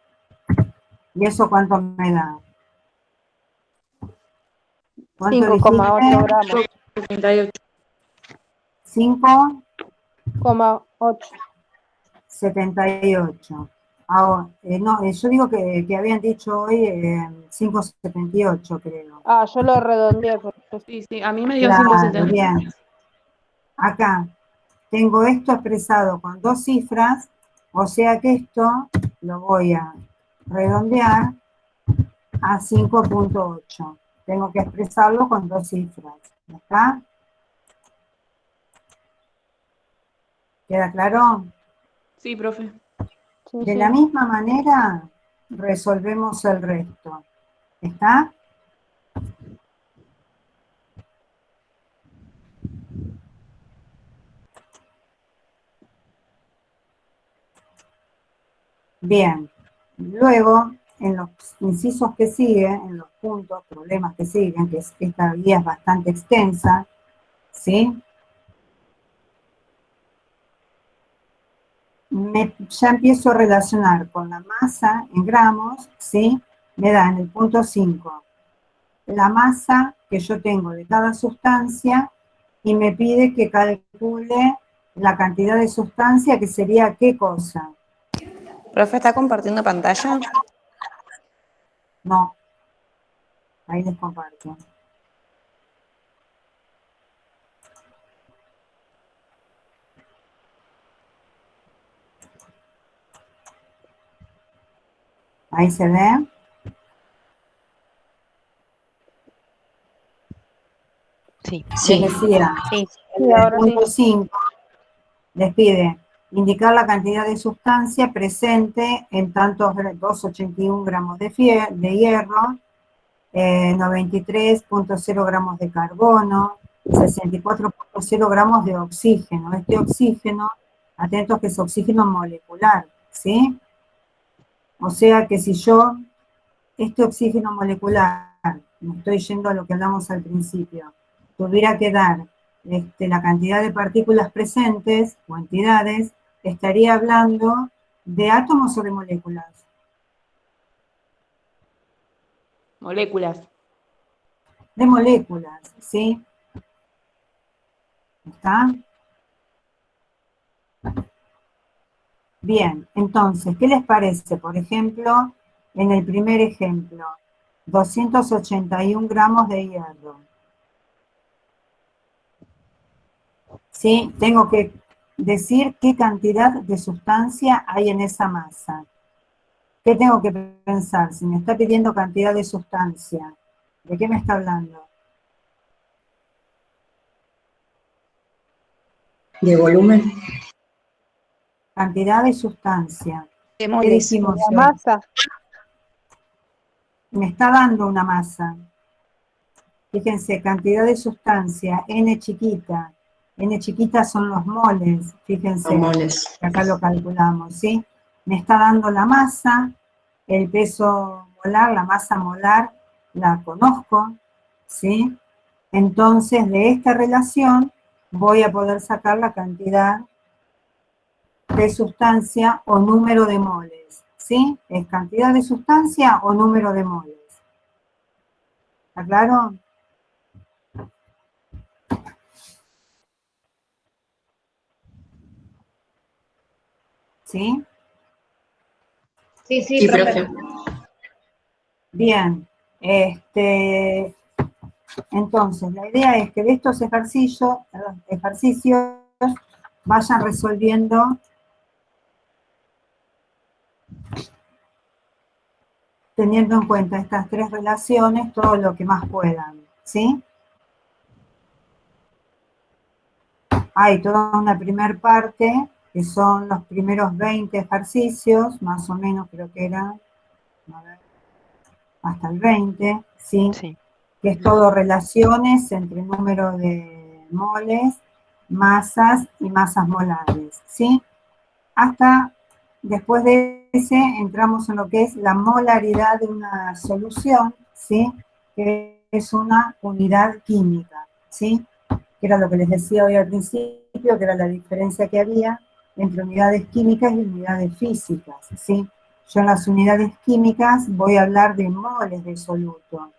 ¿Y eso cuánto me da? ¿Cuánto 5,8 dijiste? gramos. 78. 5,8. 78. Ahora, no, yo digo que habían dicho hoy 5,78, creo. Ah, yo lo redondeé. Sí, sí, a mí me dio Claro, 5,70. bien. Acá tengo esto expresado con dos cifras, o sea que esto lo voy a redondear a 5,8. Tengo que expresarlo con dos cifras. ¿Está? ¿Queda claro? Sí, profe. De la misma manera resolvemos el resto. ¿Está? Bien. Luego, en los incisos que siguen, en los puntos, problemas que siguen, que esta guía es bastante extensa, ¿sí? Ya empiezo a relacionar con la masa en gramos, ¿sí? Me da en el punto 5 la masa que yo tengo de cada sustancia y me pide que calcule la cantidad de sustancia, que sería ¿qué cosa? Profe, ¿está compartiendo pantalla? No, ahí les comparto. Ahí se ve. Sí. Les decía, Sí. en el punto 5 les pide indicar la cantidad de sustancia presente en tantos 281 gramos de hierro 93.0 gramos de carbono, 64.0 gramos de oxígeno. Este oxígeno, atentos que es oxígeno molecular, ¿sí? O sea que si yo, este oxígeno molecular, me estoy yendo a lo que hablamos al principio, tuviera que dar la cantidad de partículas presentes o entidades, estaría hablando de átomos o de moléculas. Moléculas. De moléculas, ¿sí? ¿Está? Bien, entonces, ¿qué les parece? Por ejemplo, en el primer ejemplo, 281 gramos de hierro. ¿Sí? Tengo que decir qué cantidad de sustancia hay en esa masa. ¿Qué tengo que pensar? Si me está pidiendo cantidad de sustancia, ¿de qué me está hablando? De volumen. Cantidad de sustancia. De ¿Qué moles. dijimos? La masa. Me está dando una masa. Fíjense, cantidad de sustancia, N chiquita. N chiquita son los moles, fíjense. Los moles. Acá lo calculamos, ¿sí? Me está dando la masa, el peso molar, la masa molar, la conozco, ¿sí? Entonces, de esta relación voy a poder sacar la cantidad de sustancia o número de moles, ¿sí? Es cantidad de sustancia o número de moles. ¿Está claro? ¿Sí? Sí, profe. Bien. Entonces, la idea es que de estos ejercicios vayan resolviendo teniendo en cuenta estas tres relaciones todo lo que más puedan, ¿sí? Hay toda una primer parte, que son los primeros 20 ejercicios, más o menos creo que eran, a ver, hasta el 20, ¿sí? Sí. Que es todo relaciones entre número de moles, masas y masas molares, ¿sí? Hasta después de ese entramos en lo que es la molaridad de una solución, ¿sí? Que es una unidad química, ¿sí? Que era lo que les decía hoy al principio, que era la diferencia que había entre unidades químicas y unidades físicas, ¿sí? Yo en las unidades químicas voy a hablar de moles de soluto,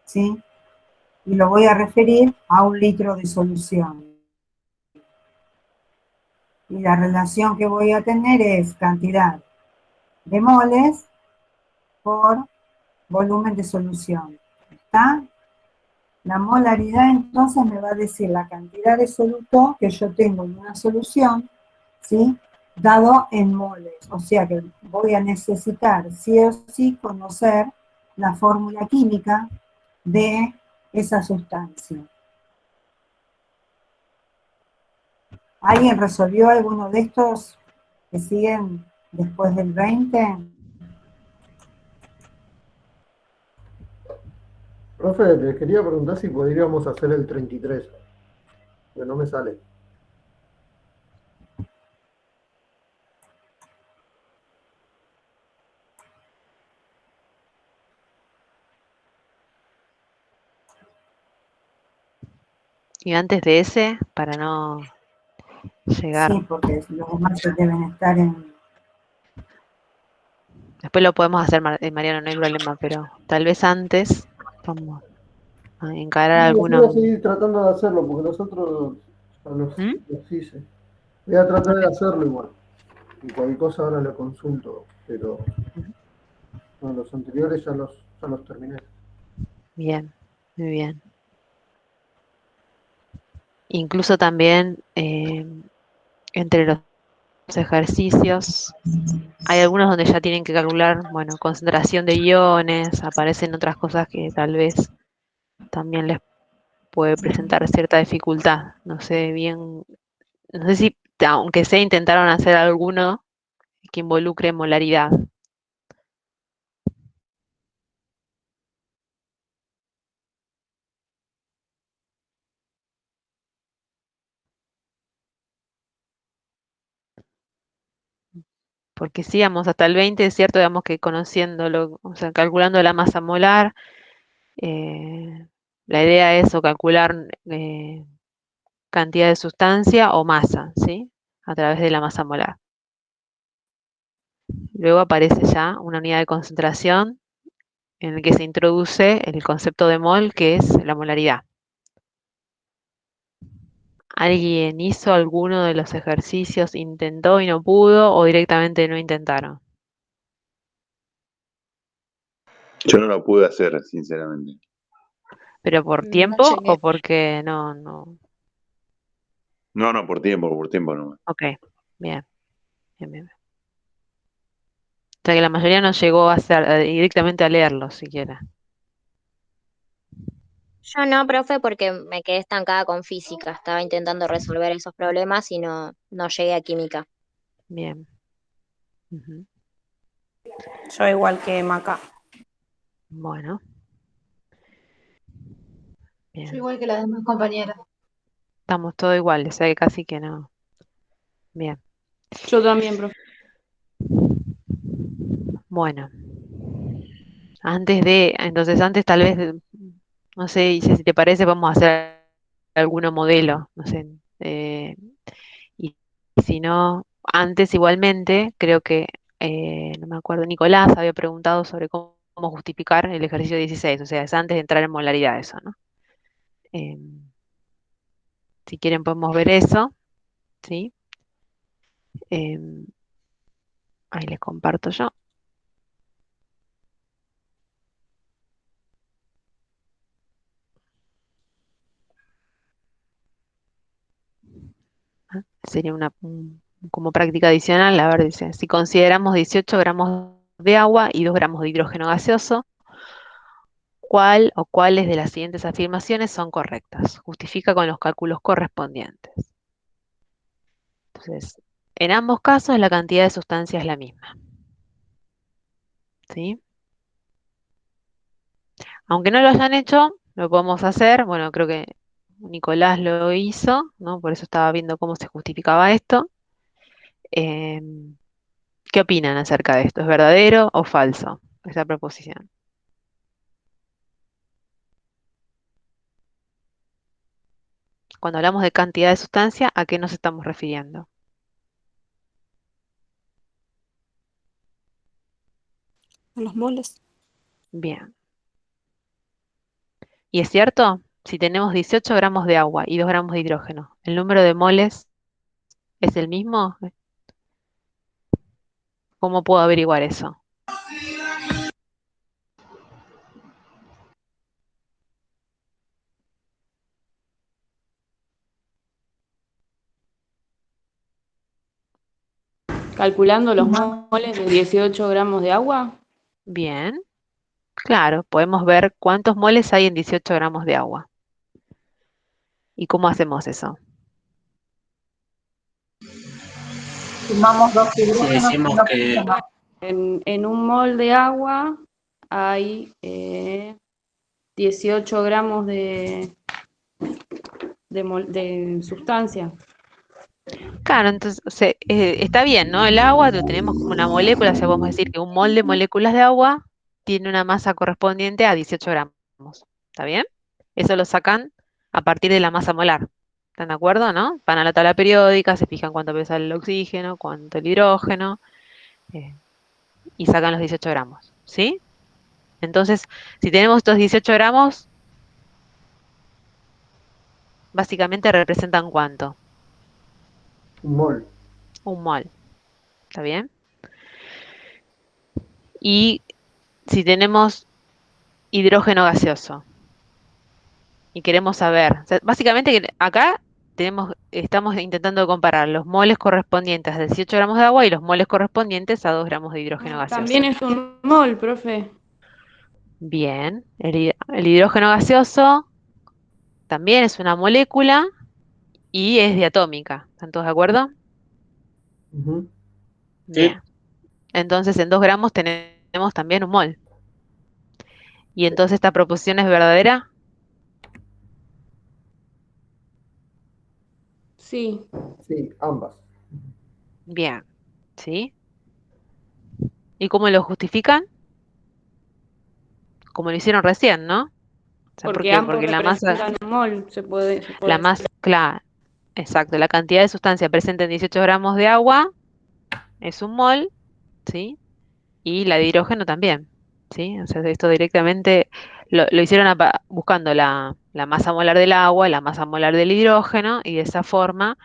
¿sí? Y lo voy a referir a 1 litro de solución. Y la relación que voy a tener es cantidad de moles por volumen de solución. ¿Está? La molaridad entonces me va a decir la cantidad de soluto que yo tengo en una solución, ¿sí? Dado en moles. O sea que voy a necesitar sí o sí conocer la fórmula química de esa sustancia. ¿Alguien resolvió alguno de estos que siguen después del 20? Profe, les quería preguntar si podríamos hacer el 33, que no me sale. Y antes de ese, para no llegar. Sí, porque los demás deben estar en... Después lo podemos hacer, Mariano, no hay problema, pero tal vez antes vamos a encarar Sí, voy a algunos. seguir tratando de hacerlo, porque nosotros ya ¿Mm? los hice. Voy a tratar Ok. de hacerlo igual. Y cualquier cosa ahora lo consulto, pero no, los anteriores ya los terminé. Bien, muy bien. Incluso también entre los ejercicios hay algunos donde ya tienen que calcular, bueno, concentración de iones, aparecen otras cosas que tal vez también les puede presentar cierta dificultad. No sé bien, no sé si, aunque sea, intentaron hacer alguno que involucre molaridad. Porque si íbamos hasta el 20, es cierto, digamos que conociéndolo, o sea, calculando la masa molar, la idea es o calcular cantidad de sustancia o masa, ¿sí? A través de la masa molar. Luego aparece ya una unidad de concentración en el que se introduce el concepto de mol, que es la molaridad. ¿Alguien hizo alguno de los ejercicios, intentó y no pudo, o directamente no intentaron? Yo no lo pude hacer, sinceramente. ¿Pero por No tiempo llegué. o porque no? No, por tiempo no. Ok, bien, bien, bien. O sea que la mayoría no llegó a hacer, directamente a leerlo siquiera. Yo no, profe, porque me quedé estancada con física. Estaba intentando resolver esos problemas y no llegué a química. Bien. Ujú. Yo igual que Maca. Bueno, Yo bien. igual que las demás compañeras. Estamos todos iguales, o sea que casi que no. Bien. Yo también, profe. Bueno, entonces antes tal vez, no sé, y si te parece, vamos a hacer alguno modelo, no sé. Y si no, antes igualmente, creo que, no me acuerdo, Nicolás había preguntado sobre cómo justificar el ejercicio 16, o sea, es antes de entrar en molaridad eso, ¿no? Si quieren podemos ver eso, ¿sí? Em, Ahí les comparto yo. Sería como práctica adicional, a ver, dice, si consideramos 18 gramos de agua y 2 gramos de hidrógeno gaseoso, ¿cuál o cuáles de las siguientes afirmaciones son correctas? Justifica con los cálculos correspondientes. Entonces, en ambos casos la cantidad de sustancia es la misma, ¿sí? Aunque no lo hayan hecho, lo podemos hacer. Bueno, creo que Nicolás lo hizo, ¿no? Por eso estaba viendo cómo se justificaba esto. Em, ¿Qué opinan acerca de esto? ¿Es verdadero o falso esa proposición? Cuando hablamos de cantidad de sustancia, ¿a qué nos estamos refiriendo? Los moles. Bien. ¿Y es cierto? Si tenemos 18 gramos de agua y 2 gramos de hidrógeno, ¿el número de moles es el mismo? ¿Cómo puedo averiguar eso? Calculando los moles de 18 gramos de agua. Bien. Claro, podemos ver cuántos moles hay en 18 gramos de agua. ¿Y cómo hacemos eso? Sumamos dos Si hidrógenos y decimos un que oxígeno. En un mol de agua hay 18 gramos de sustancia. Claro, entonces está bien, ¿no? El agua lo tenemos como una molécula, o sea, podemos decir que un mol de moléculas de agua tiene una masa correspondiente a 18 gramos. ¿Está bien? Eso lo sacan a partir de la masa molar. ¿Están de acuerdo, no? Van a la tabla periódica, se fijan cuánto pesa el oxígeno, cuánto el hidrógeno, eh, y sacan los 18 gramos, ¿sí? Entonces, si tenemos estos 18 gramos, básicamente representan ¿cuánto? Un mol. Un mol. ¿Está bien? Y si tenemos hidrógeno gaseoso y queremos saber, o sea, básicamente acá estamos intentando comparar los moles correspondientes a 18 gramos de agua y los moles correspondientes a 2 gramos de hidrógeno gaseoso. También es un mol, profe. Bien, el hidrógeno gaseoso también es una molécula y es diatómica. ¿Están todos de acuerdo? Ujú. Bien. Entonces en 2 gramos tenemos también un mol. ¿Y entonces esta proposición es verdadera? Sí. Sí, ambas. Bien. ¿Sí? ¿Y cómo lo justifican? Como lo hicieron recién, ¿no? O sea, ¿por Porque qué? ambos Porque la masa, representan un mol, se puede la decir. masa, claro, exacto, la cantidad de sustancia presente en 18 gramos de agua es un mol, ¿sí? Y la de hidrógeno también, ¿sí? O sea, esto directamente lo hicieron buscando la masa molar del agua, la masa molar del hidrógeno, y de esa forma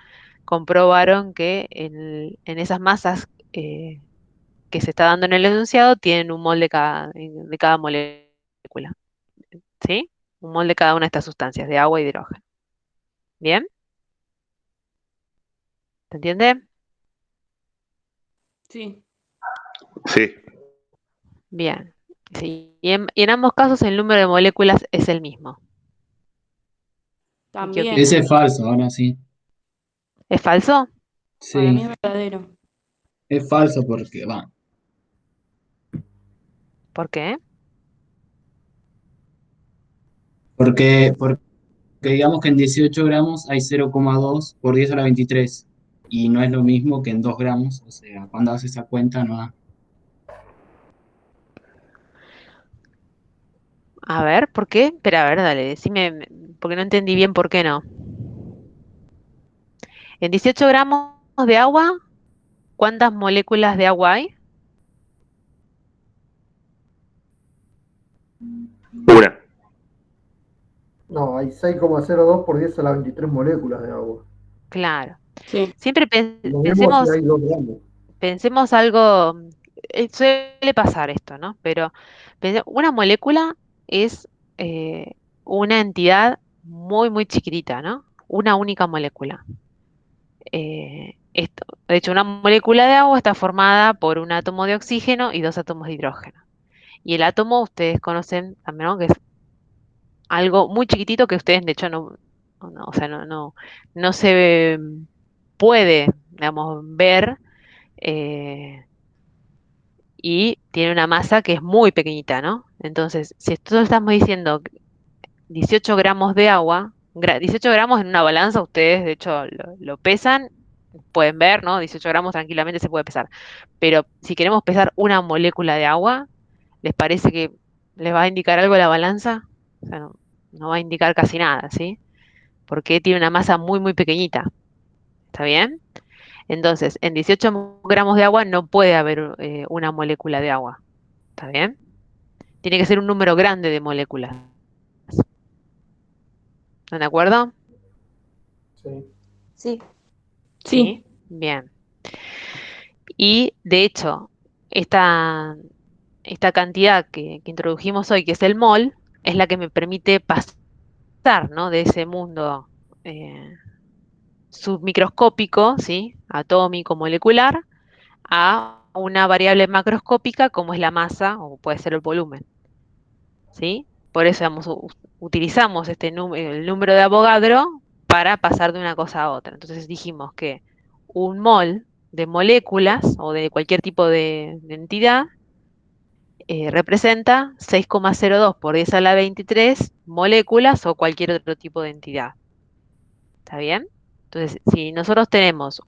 comprobaron que en esas masas que se está dando en el enunciado tienen un mol de cada molécula, ¿sí? Un mol de cada una de estas sustancias, de agua y hidrógeno. ¿Bien? ¿Se entiende? Sí, Sí, Bien. Sí. Y en ambos casos el número de moléculas es el mismo. ¿Y qué también. Ese opinan? es falso, ahora sí. ¿Es falso? Para mí Sí, es verdadero. es falso porque, va, ¿Por qué? porque digamos que en 18 gramos hay 0,2 por 10 a la 23 y no es lo mismo que en 2 gramos, o sea, cuando haces esa cuenta no da. A ver, ¿por qué? Espera, a ver, dale, decime, porque no entendí bien por qué no. En 18 gramos de agua, ¿cuántas moléculas de agua hay? una. No, hay 6,02 por 10 a la 23 moléculas de agua. Claro. Sí. Siempre Lo mismo si pensemos, hay 2 gramos. pensemos algo, suele pasar esto, ¿no? Pero una molécula es una entidad muy, muy chiquitita, ¿no? Una única molécula. De hecho, una molécula de agua está formada por un átomo de oxígeno y dos átomos de hidrógeno. Y el átomo, ustedes conocen también, ¿no? Que es algo muy chiquitito que ustedes, de hecho, o sea, no se puede, digamos, ver eh, y tiene una masa que es muy pequeñita, ¿no? Entonces, si nosotros estamos diciendo 18 gramos de agua, 18 gramos en una balanza, ustedes de hecho lo pesan, pueden ver, ¿no? 18 gramos tranquilamente se puede pesar. Pero si queremos pesar una molécula de agua, ¿les parece que les va a indicar algo la balanza? O sea, no va a indicar casi nada, ¿sí? Porque tiene una masa muy, muy pequeñita. ¿Está bien? Entonces, en 18 gramos de agua no puede haber una molécula de agua. ¿Está bien? Tiene que ser un número grande de moléculas. ¿Están de acuerdo? Sí. Sí. Sí. Bien. Y de hecho, esta cantidad que introdujimos hoy, que es el mol, es la que me permite pasar, ¿no? De ese mundo eh, submicroscópico, ¿sí? Atómico, molecular, a una variable macroscópica como es la masa o puede ser el volumen, ¿sí? Por eso utilizamos el número de Avogadro para pasar de una cosa a otra. Entonces dijimos que un mol de moléculas o de cualquier tipo de entidad representa 6,02 por 10 a la 23 moléculas o cualquier otro tipo de entidad. ¿Está bien? Entonces, si nosotros tenemos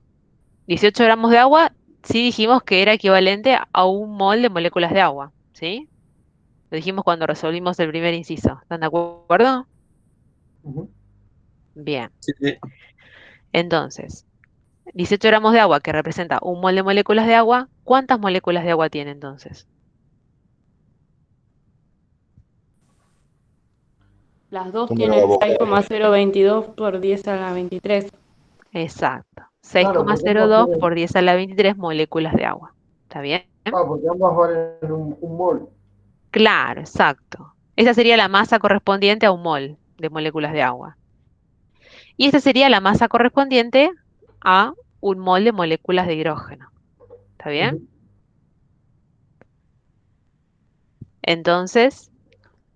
18 gramos de agua, sí dijimos que era equivalente a un mol de moléculas de agua, ¿sí? Lo dijimos cuando resolvimos el primer inciso. ¿Están de acuerdo? Ujú. Bien. Sí, sí. Entonces, 18 gramos de agua, que representa un mol de moléculas de agua, ¿cuántas moléculas de agua tiene entonces? Las dos Número de tienen Avogadro. 6,022 por 10 a la 23. Exacto. Claro, porque ambas 6,02 tienen, por 10 a la 23 moléculas de agua. ¿Está bien? porque ambas valen un mol. Claro, exacto. Esa sería la masa correspondiente a un mol de moléculas de agua. Y esta sería la masa correspondiente a un mol de moléculas de hidrógeno. ¿Está bien? Ujú. Entonces,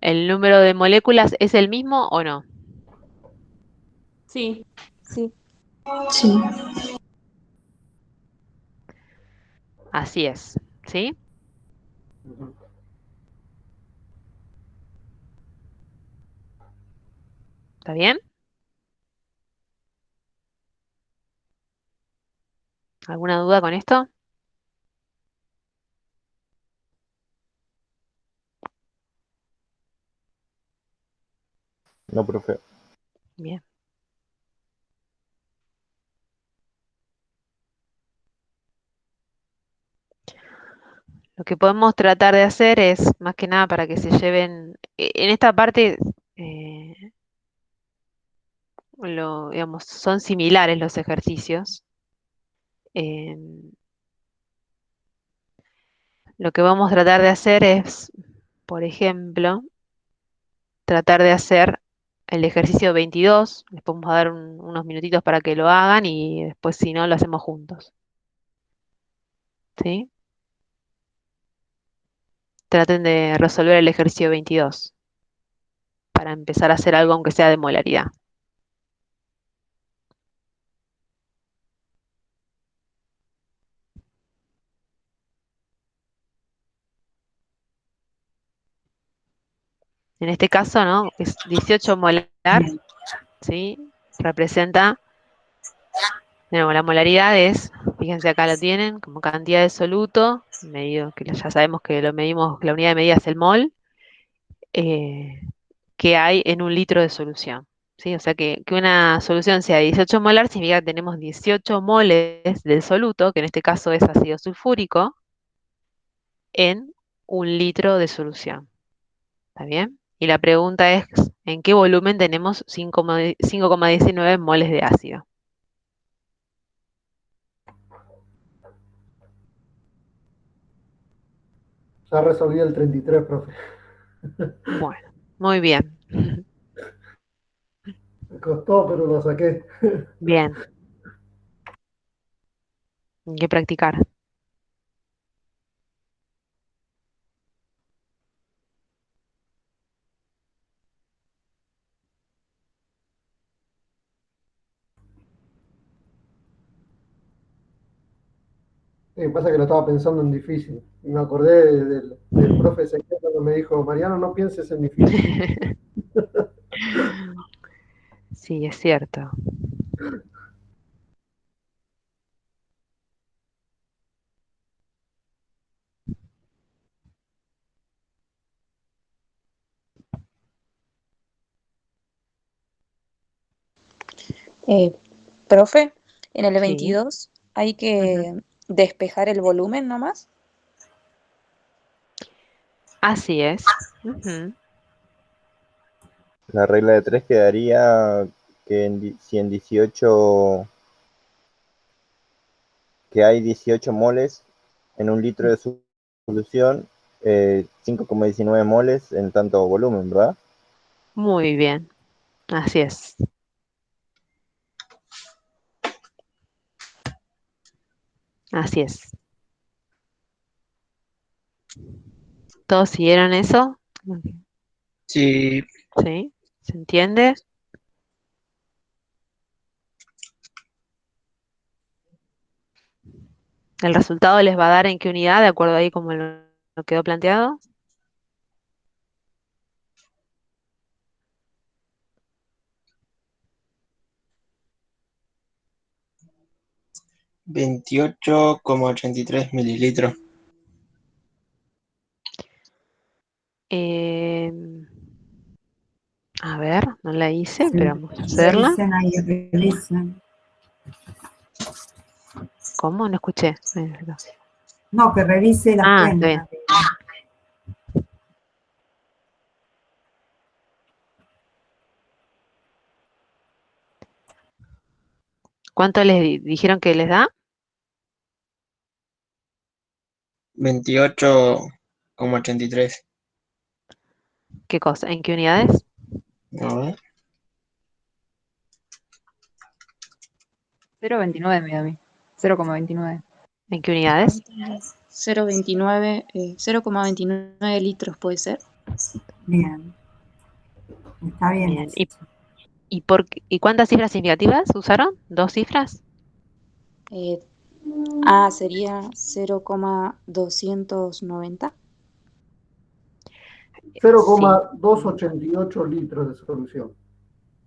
¿el número de moléculas es el mismo o no? Sí. Sí. Sí. Así es. ¿Sí? Ujú. ¿Está bien? ¿Alguna duda con esto? No, profe. Bien. Lo que podemos tratar de hacer es, más que nada, para que se lleven, en esta parte, digamos, son similares los ejercicios. Lo que vamos a tratar de hacer es, por ejemplo, tratar de hacer el ejercicio 22. Les podemos dar unos minutitos para que lo hagan y después, si no, lo hacemos juntos. ¿Sí? Traten de resolver el ejercicio 22 para empezar a hacer algo aunque sea de molaridad. En este caso, ¿no? Es 18 molar, ¿sí? Representa, de nuevo, la molaridad es, fíjense acá lo tienen, como cantidad de soluto, medido, que ya sabemos que lo medimos, la unidad de medida es el mol, que hay en un litro de solución. ¿Sí? O sea que una solución sea 18 molar significa que tenemos 18 moles del soluto, que en este caso es ácido sulfúrico, en un litro de solución. ¿Está bien? Y la pregunta es, ¿en qué volumen tenemos 5,19 moles de ácido? Ya resolví el 33, profe. Bueno, muy bien. Me costó, pero lo saqué. Bien. Hay que practicar. Sí, pasa que lo estaba pensando en difícil. Y me acordé del profe Ezequiel cuando me dijo, Mariano, no pienses en difícil. Sí, es cierto. Profe, en el Sí. 22 hay Ujú. que despejar el volumen nomás. Así es. Ujú. La regla de 3 quedaría que si en 18, que hay 18 moles en un litro de solución, 5,19 moles en tanto volumen, ¿verdad? Muy bien. Así es. Así es. ¿Todos siguieron eso? Sí, ¿Sí? ¿Se entiende? ¿El resultado les va a dar en qué unidad, de acuerdo ahí como lo quedó planteado? 28,83 mililitros. A ver, no la hice, Sí, pero vamos a hacerla. revisen ahí, revisen. ¿Cómo? No escuché. No, que revise las Ah, está bien. cuentas. ¿Cuánto les dijeron que les da? 28,83. ¿Qué cosa? ¿En qué unidades? A ver. 0,29 me da a mí. 0,29. ¿En qué unidades? 0,29 litros puede ser. Bien, está bien. Bien. ¿Y cuántas cifras significativas usaron? ¿Dos cifras? Sería 0,290. 0,288 litros de solución.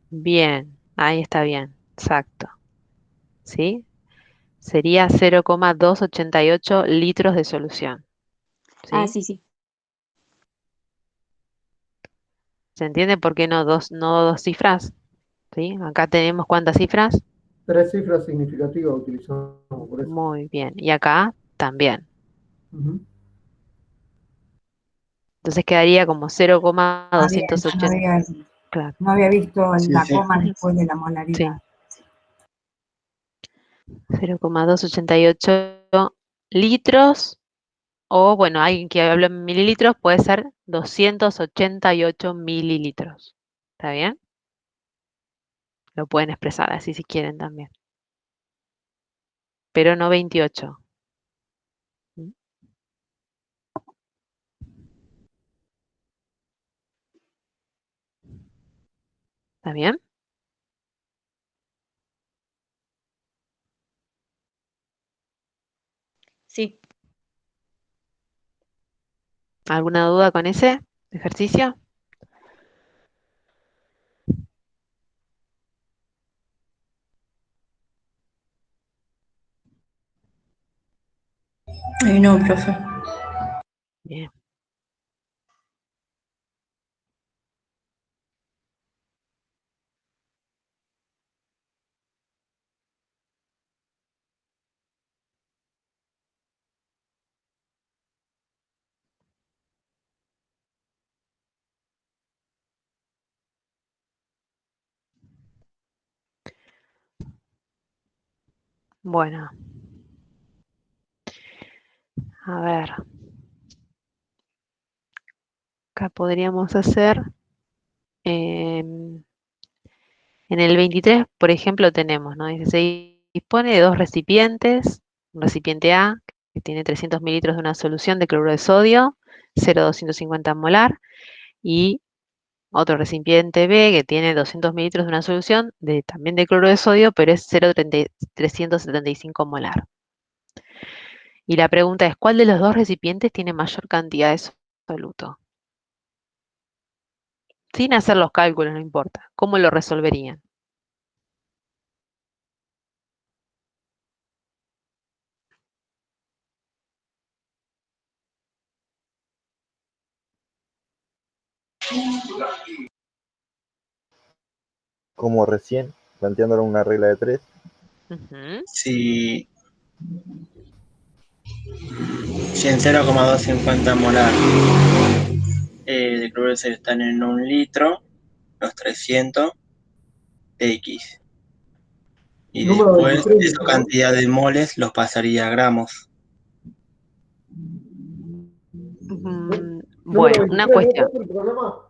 Bien, ahí está bien, exacto. ¿Sí? Sería 0,288 litros de solución. ¿Sí? Sí, sí. ¿Se entiende por qué no dos cifras? ¿Sí? Acá tenemos ¿cuántas cifras? 3 cifras significativas utilizamos por eso. Muy bien. Y acá también. Ujú. Entonces quedaría como Está bien, 0,280. Claro. no había visto Sí, la sí. coma después de la Sí. molaridad. 0,288 litros. O, bueno, alguien que habló en mililitros puede ser 288 mililitros. ¿Está bien? Lo pueden expresar así si quieren también. Pero no 28. ¿Mm? ¿Está bien? Sí. ¿Alguna duda con ese ejercicio? No, profe. Bien. Bueno. A ver. Acá podríamos hacer... en el 23, por ejemplo, tenemos, ¿no? Dice, se dispone de dos recipientes. Un recipiente A, que tiene 300 mililitros de una solución de cloruro de sodio, 0,250 molar, y otro recipiente B, que tiene 200 mililitros de una solución también de cloruro de sodio, pero es 0,375 molar. Y la pregunta es, ¿cuál de los dos recipientes tiene mayor cantidad de soluto? Sin hacer los cálculos, no importa. ¿Cómo lo resolverían? Como recién, planteándolo una regla de 3. Ujú. Si en 0,250 molar de cloruro de sodio están en 1 litro, los 300 X. Y Número después 23, esa dice, ¿no? cantidad de moles los pasaría a gramos. Número Bueno, una 23, ¿no? cuestión. ¿Cuál es el problema?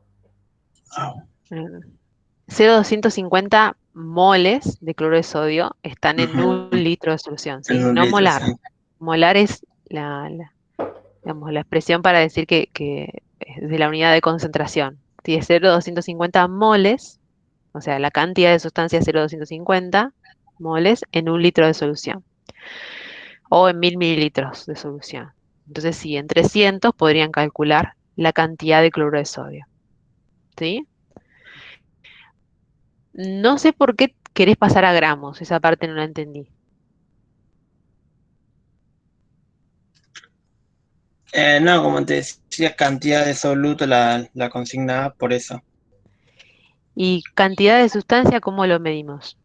0,250 moles de cloruro de sodio están en Ujú. 1 litro de solución, En ¿sí? 1 No litro, molar. sí. Molar es digamos, la expresión para decir que es de la unidad de concentración. Si es 0,250 moles, o sea, la cantidad de sustancia es 0,250 moles en 1 litro de solución. O en 1000 mililitros de solución. Entonces, sí, en 300 podrían calcular la cantidad de cloruro de sodio. ¿Sí? No sé por qué querés pasar a gramos, esa parte no la entendí. No, como te decía, cantidad de soluto la consigna A, por eso, ¿Y cantidad de sustancia cómo lo medimos?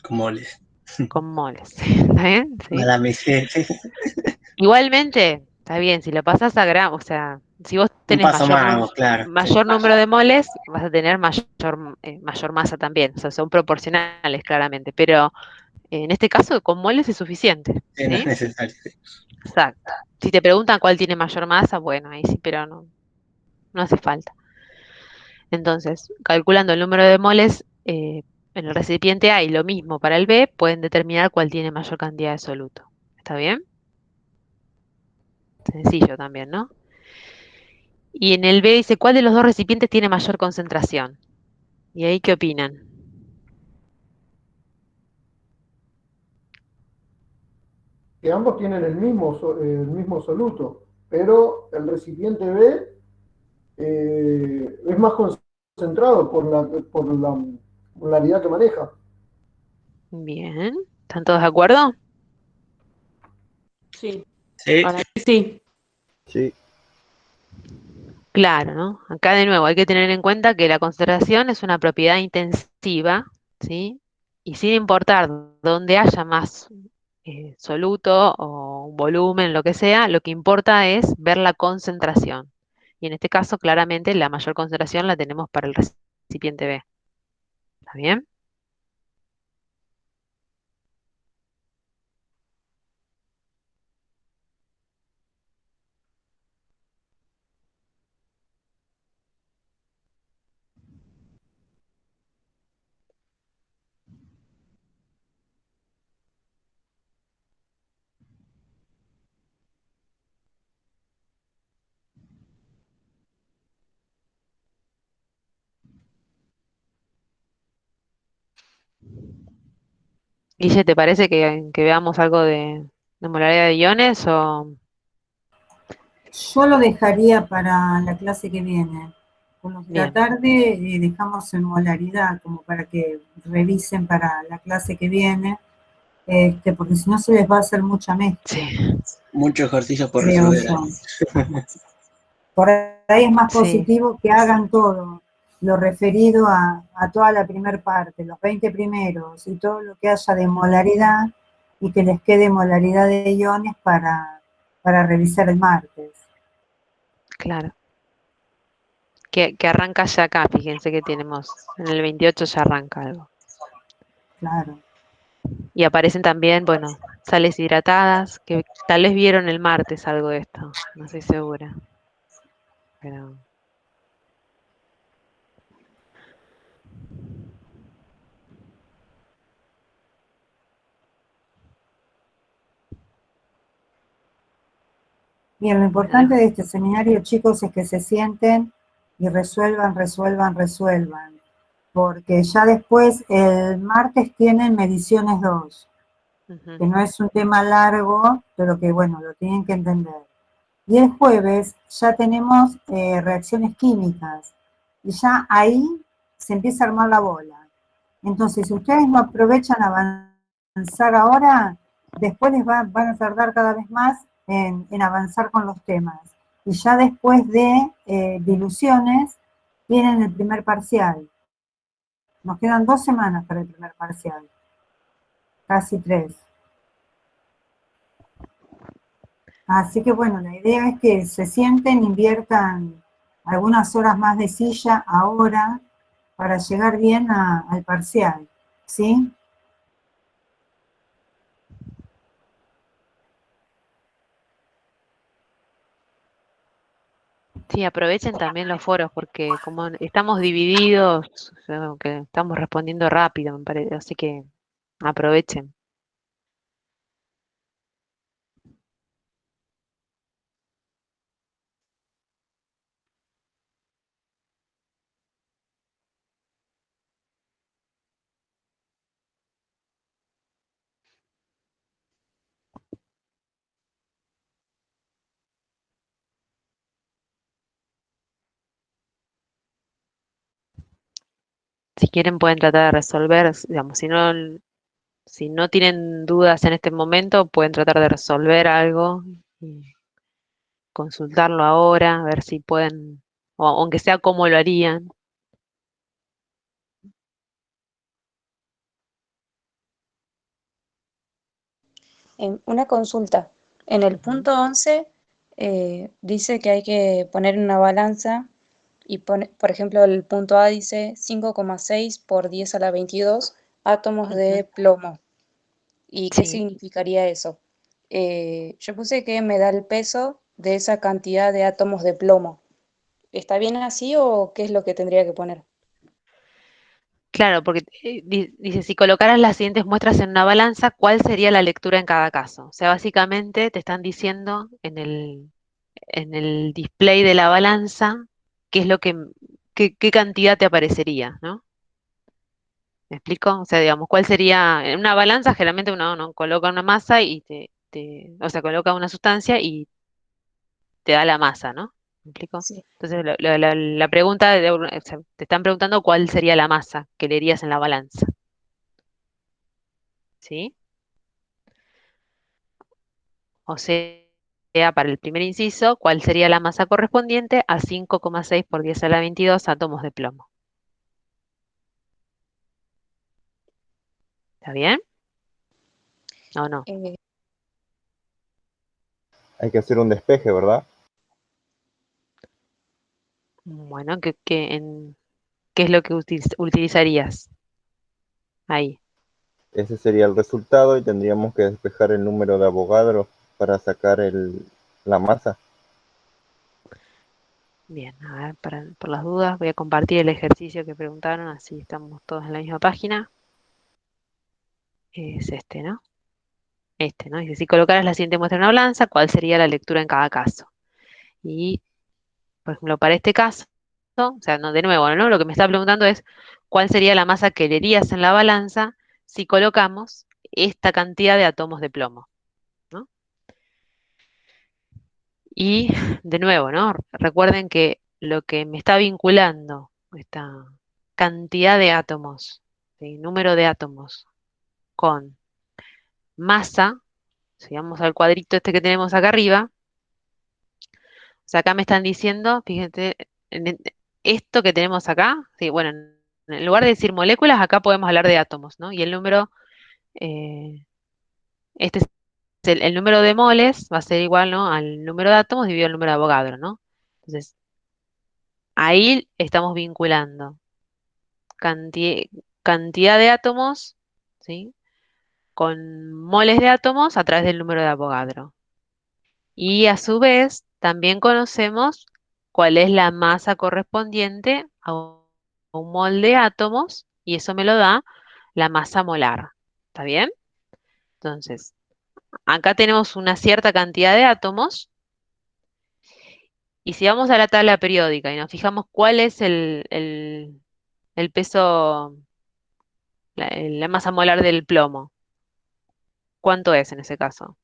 con moles. Con moles. ¿Está bien? Sí. Mala me sé. Igualmente, está bien, si lo pasas a gramos, o sea, si vos Un tenés paso más, vos, claro. mayor número de moles, vas a tener mayor masa también. O sea, son proporcionales claramente, pero en este caso con moles es suficiente. Sí, no es ¿Sí? necesario. Sí. Exacto. Si te preguntan cuál tiene mayor masa, bueno, ahí sí, pero no hace falta. Entonces, calculando el número de moles en el recipiente A y lo mismo para el B, pueden determinar cuál tiene mayor cantidad de soluto. ¿Está bien? Sencillo también, ¿no? Y en el B dice, ¿cuál de los dos recipientes tiene mayor concentración? ¿Y ahí qué opinan? Que ambos tienen el mismo soluto, pero el recipiente B es más concentrado por la molaridad que maneja. Bien. ¿Están todos de acuerdo? Sí. Sí. Para mí sí. Sí. Claro, ¿no? Acá de nuevo hay que tener en cuenta que la concentración es una propiedad intensiva, ¿sí? Y sin importar dónde haya más soluto o volumen, lo que sea, lo que importa es ver la concentración. Y en este caso, claramente, la mayor concentración la tenemos para el recipiente B. ¿Está bien? Guille, ¿te parece que veamos algo de molaridad de iones o...? Yo lo dejaría para la clase que viene. Con los de la Bien, tarde dejamos en molaridad, como para que revisen para la clase que viene, porque si no se les va a hacer mucha mezcla, Muchos ejercicios por creo resolver yo. ahí. Por ahí es más sí, positivo que hagan todo lo referido a toda la primer parte, los 20 primeros y todo lo que haya de molaridad y que les quede molaridad de iones para revisar el martes. claro. Que arranca ya acá, fíjense que tenemos, en el 28 ya arranca algo. Claro. Y aparecen también, bueno, sales hidratadas, que tal vez vieron el martes algo de esto, no estoy segura. Pero Bien, lo importante de este seminario, chicos, es que se sienten y resuelvan, resuelvan, resuelvan. Porque ya después, el martes tienen mediciones 2, que no es un tema largo, pero que, bueno, lo tienen que entender. Y el jueves ya tenemos reacciones químicas. Y ya ahí se empieza a armar la bola. Entonces, si ustedes no aprovechan a avanzar ahora, después van a tardar cada vez más en avanzar con los temas. Y ya después de diluciones, tienen el primer parcial. Nos quedan 2 semanas para el primer parcial, casi 3. Así que bueno, la idea es que se sienten, inviertan algunas horas más de silla ahora para llegar bien al parcial, ¿sí? sí, aprovechen también los foros, porque como estamos divididos, que estamos respondiendo rápido, me parece, así que aprovechen. Si quieren pueden tratar de resolver, digamos, si no tienen dudas en este momento, pueden tratar de resolver algo y consultarlo ahora, a ver si pueden, o aunque sea cómo lo harían. Una consulta. En el punto 11 dice que hay que poner en una balanza y por ejemplo, el punto A dice 5,6 por 10 a la 22 átomos de plomo. ¿Y qué Sí. significaría eso? Yo puse que me da el peso de esa cantidad de átomos de plomo. ¿Está bien así o qué es lo que tendría que poner? Claro, porque dice, si colocaras las siguientes muestras en una balanza, ¿cuál sería la lectura en cada caso? O sea, básicamente te están diciendo en el display de la balanza qué es lo qué cantidad te aparecería, ¿no? ¿Me explico? O sea, digamos, ¿cuál sería? En una balanza generalmente uno coloca una masa y o sea, coloca una sustancia y te da la masa, ¿no? ¿Me explico? Sí. Entonces, la pregunta, o sea, te están preguntando cuál sería la masa que leerías en la balanza, ¿sí? O sea, para el primer inciso, cuál sería la masa correspondiente a 5,6 por 10 a la 22 átomos de plomo. ¿Está bien? ¿O no? Hay que hacer un despeje, ¿verdad? Bueno, ¿qué es lo que utilizarías ahí? Ese sería el resultado y tendríamos que despejar el número de Avogadro para sacar la masa. Bien, a ver, por las dudas voy a compartir el ejercicio que preguntaron, así estamos todos en la misma página. Es este, ¿no? Este, ¿no? Dice, si colocaras la siguiente muestra en una balanza, ¿cuál sería la lectura en cada caso? Y, por ejemplo, para este caso, o sea, no, de nuevo, ¿no? Lo que me está preguntando es, ¿cuál sería la masa que leerías en la balanza si colocamos esta cantidad de átomos de plomo? ¿No? Y, de nuevo, ¿no? Recuerden que lo que me está vinculando esta cantidad de átomos, ¿sí? Número de átomos con masa, si vamos al cuadrito este que tenemos acá arriba, o sea, acá me están diciendo, fíjense, esto que tenemos acá, sí, bueno, en lugar de decir moléculas, acá podemos hablar de átomos, ¿no? Y el número, este es el número de moles, va a ser igual, ¿no? Al número de átomos dividido el número de Avogadro, ¿no? Entonces, ahí estamos vinculando cantidad de átomos, ¿sí? Con moles de átomos a través del número de Avogadro. Y a su vez, también conocemos cuál es la masa correspondiente a un mol de átomos, y eso me lo da la masa molar. ¿Está bien? Entonces, acá tenemos una cierta cantidad de átomos, y si vamos a la tabla periódica y nos fijamos cuál es el peso, la masa molar del plomo, ¿cuánto es en ese caso?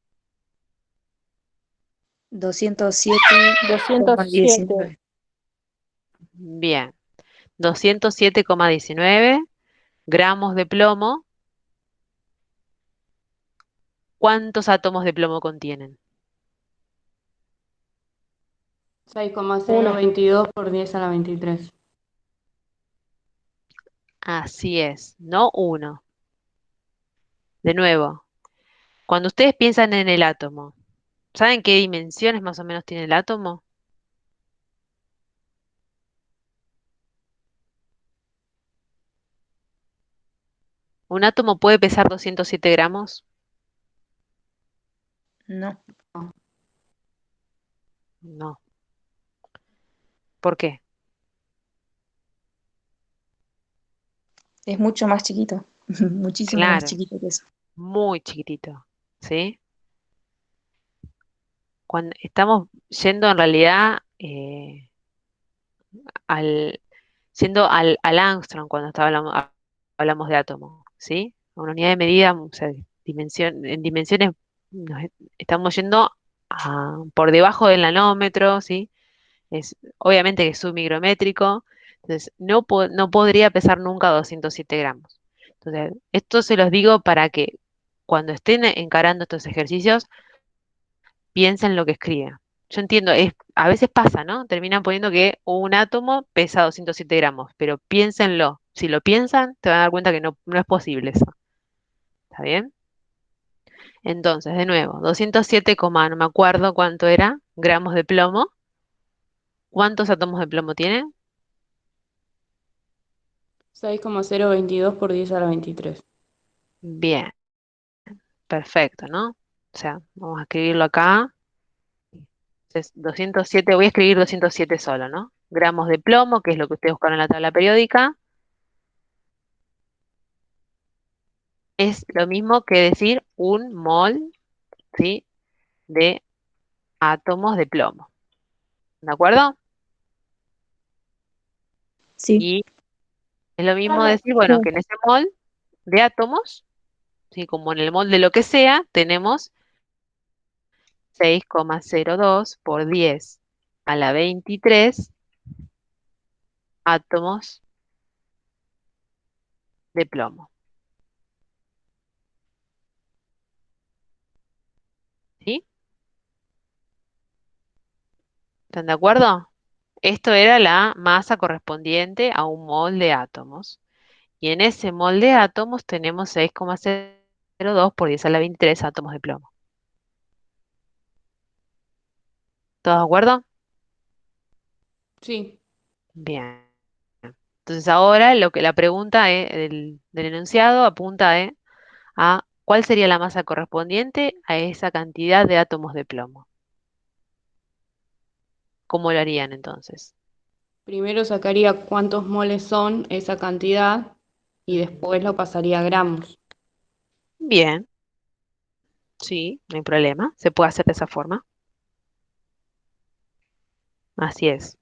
207,19. Bien, 207,19 gramos de plomo. ¿Cuántos átomos de plomo contienen? 6,022 por 10 a la 23. Así es, no uno. De nuevo, cuando ustedes piensan en el átomo, ¿saben qué dimensiones más o menos tiene el átomo? ¿Un átomo puede pesar 207 gramos? No, No. ¿Por qué? es mucho más chiquito, muchísimo más Claro, chiquito que eso. muy chiquitito, ¿sí? Cuando estamos yendo en realidad al, yendo al Armstrong cuando hablamos de átomo, ¿sí? A una unidad de medida, o sea, en dimensiones estamos yendo por debajo del nanómetro, ¿sí? Obviamente que es submicrométrico, entonces no podría pesar nunca 207 gramos. Entonces, esto se los digo para que cuando estén encarando estos ejercicios, piensen lo que escriben. Yo entiendo, a veces pasa, ¿no? Terminan poniendo que un átomo pesa 207 gramos, pero piénsenlo. Si lo piensan, te van a dar cuenta que no es posible eso. ¿Está bien? Entonces, de nuevo, 207, no me acuerdo cuánto era, gramos de plomo. ¿Cuántos átomos de plomo tiene? 6,022 por 10 a la 23. Bien, perfecto, ¿no? O sea, vamos a escribirlo acá. Entonces, 207, voy a escribir 207 solo, ¿no? Gramos de plomo, que es lo que ustedes buscaron en la tabla periódica, es lo mismo que decir un mol, ¿sí? De átomos de plomo. ¿De acuerdo? Sí. Y es lo mismo decir, bueno, que en ese mol de átomos, ¿sí? Como en el mol de lo que sea, tenemos 6,02 por 10 a la 23 átomos de plomo. ¿Sí? ¿Están de acuerdo? Esto era la masa correspondiente a un mol de átomos. Y en ese mol de átomos tenemos 6,02 por 10 a la 23 átomos de plomo. ¿Todos de acuerdo? Sí. Bien. Entonces ahora la pregunta del enunciado apunta a cuál sería la masa correspondiente a esa cantidad de átomos de plomo. ¿Cómo lo harían entonces? Primero sacaría cuántos moles son esa cantidad y después lo pasaría a gramos. Bien, sí, no hay problema. Se puede hacer de esa forma. Así es.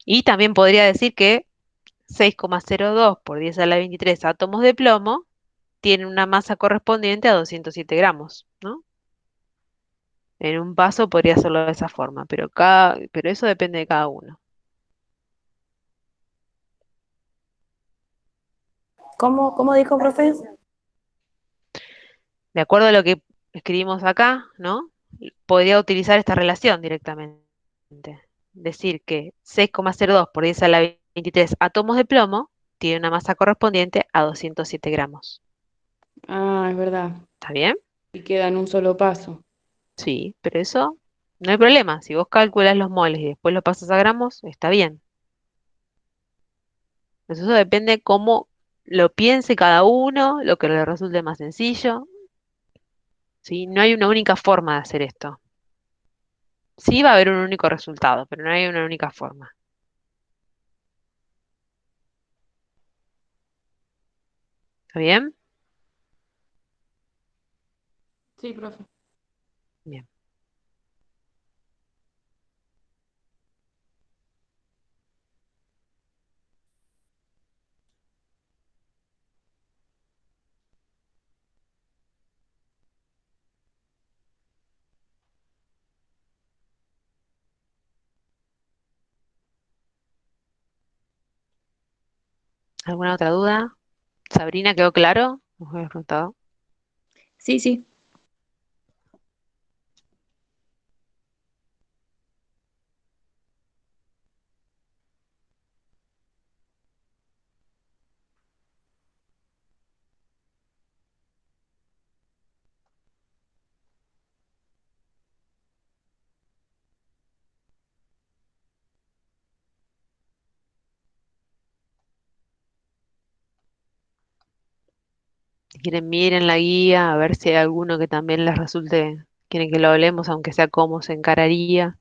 Y también podría decir que 6,02 por 10 a la 23 átomos de plomo tienen una masa correspondiente a 207 gramos, ¿no? En un paso podría hacerlo de esa forma, pero eso depende de cada uno. ¿Cómo dijo, profe? De acuerdo a lo que escribimos acá, ¿no? Podría utilizar esta relación directamente. Decir que 6,02 por 10 a la 23 átomos de plomo tiene una masa correspondiente a 207 gramos. Ah, es verdad. ¿Está bien? Y queda en un solo paso. Sí, pero eso no hay problema. Si vos calculas los moles y después lo pasas a gramos, está bien. Eso depende cómo lo piense cada uno, lo que le resulte más sencillo. ¿Sí? No hay una única forma de hacer esto. Sí va a haber un único resultado, pero no hay una única forma. ¿Está bien? Sí, profe. Bien. ¿Alguna otra duda? Sabrina, ¿quedó claro? Nos habías preguntado. Sí, sí. Si quieren, miren la guía, a ver si hay alguno que también les resulte, quieren que lo hablemos, aunque sea cómo se encararía.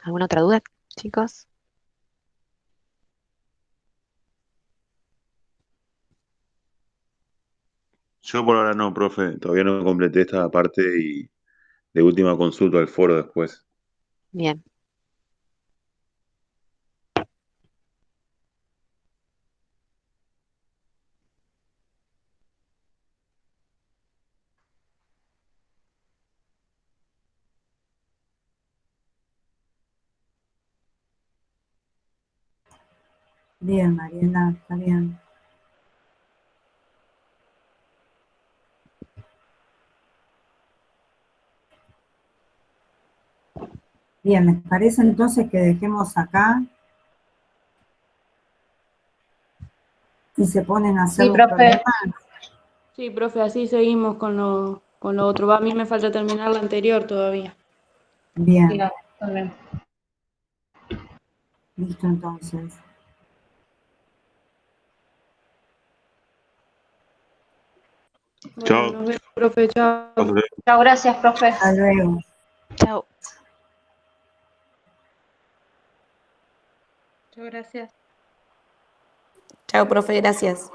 ¿Alguna otra duda, chicos? Yo por ahora no, profe. Todavía no completé esta parte y de última consulta al foro después. Bien. Bien, Mariela, está bien. Bien, ¿me parece entonces que dejemos acá y se ponen a hacer Sí, los profe. problemas? Sí, profe, así seguimos con lo otro. Va, a mí me falta terminar la anterior todavía. Bien, Sí, también. listo entonces. . Chao. Nos vemos, profe. Chao. Chao, gracias, profe. Hasta luego. Chao. Muchas gracias. Chao, profe, gracias.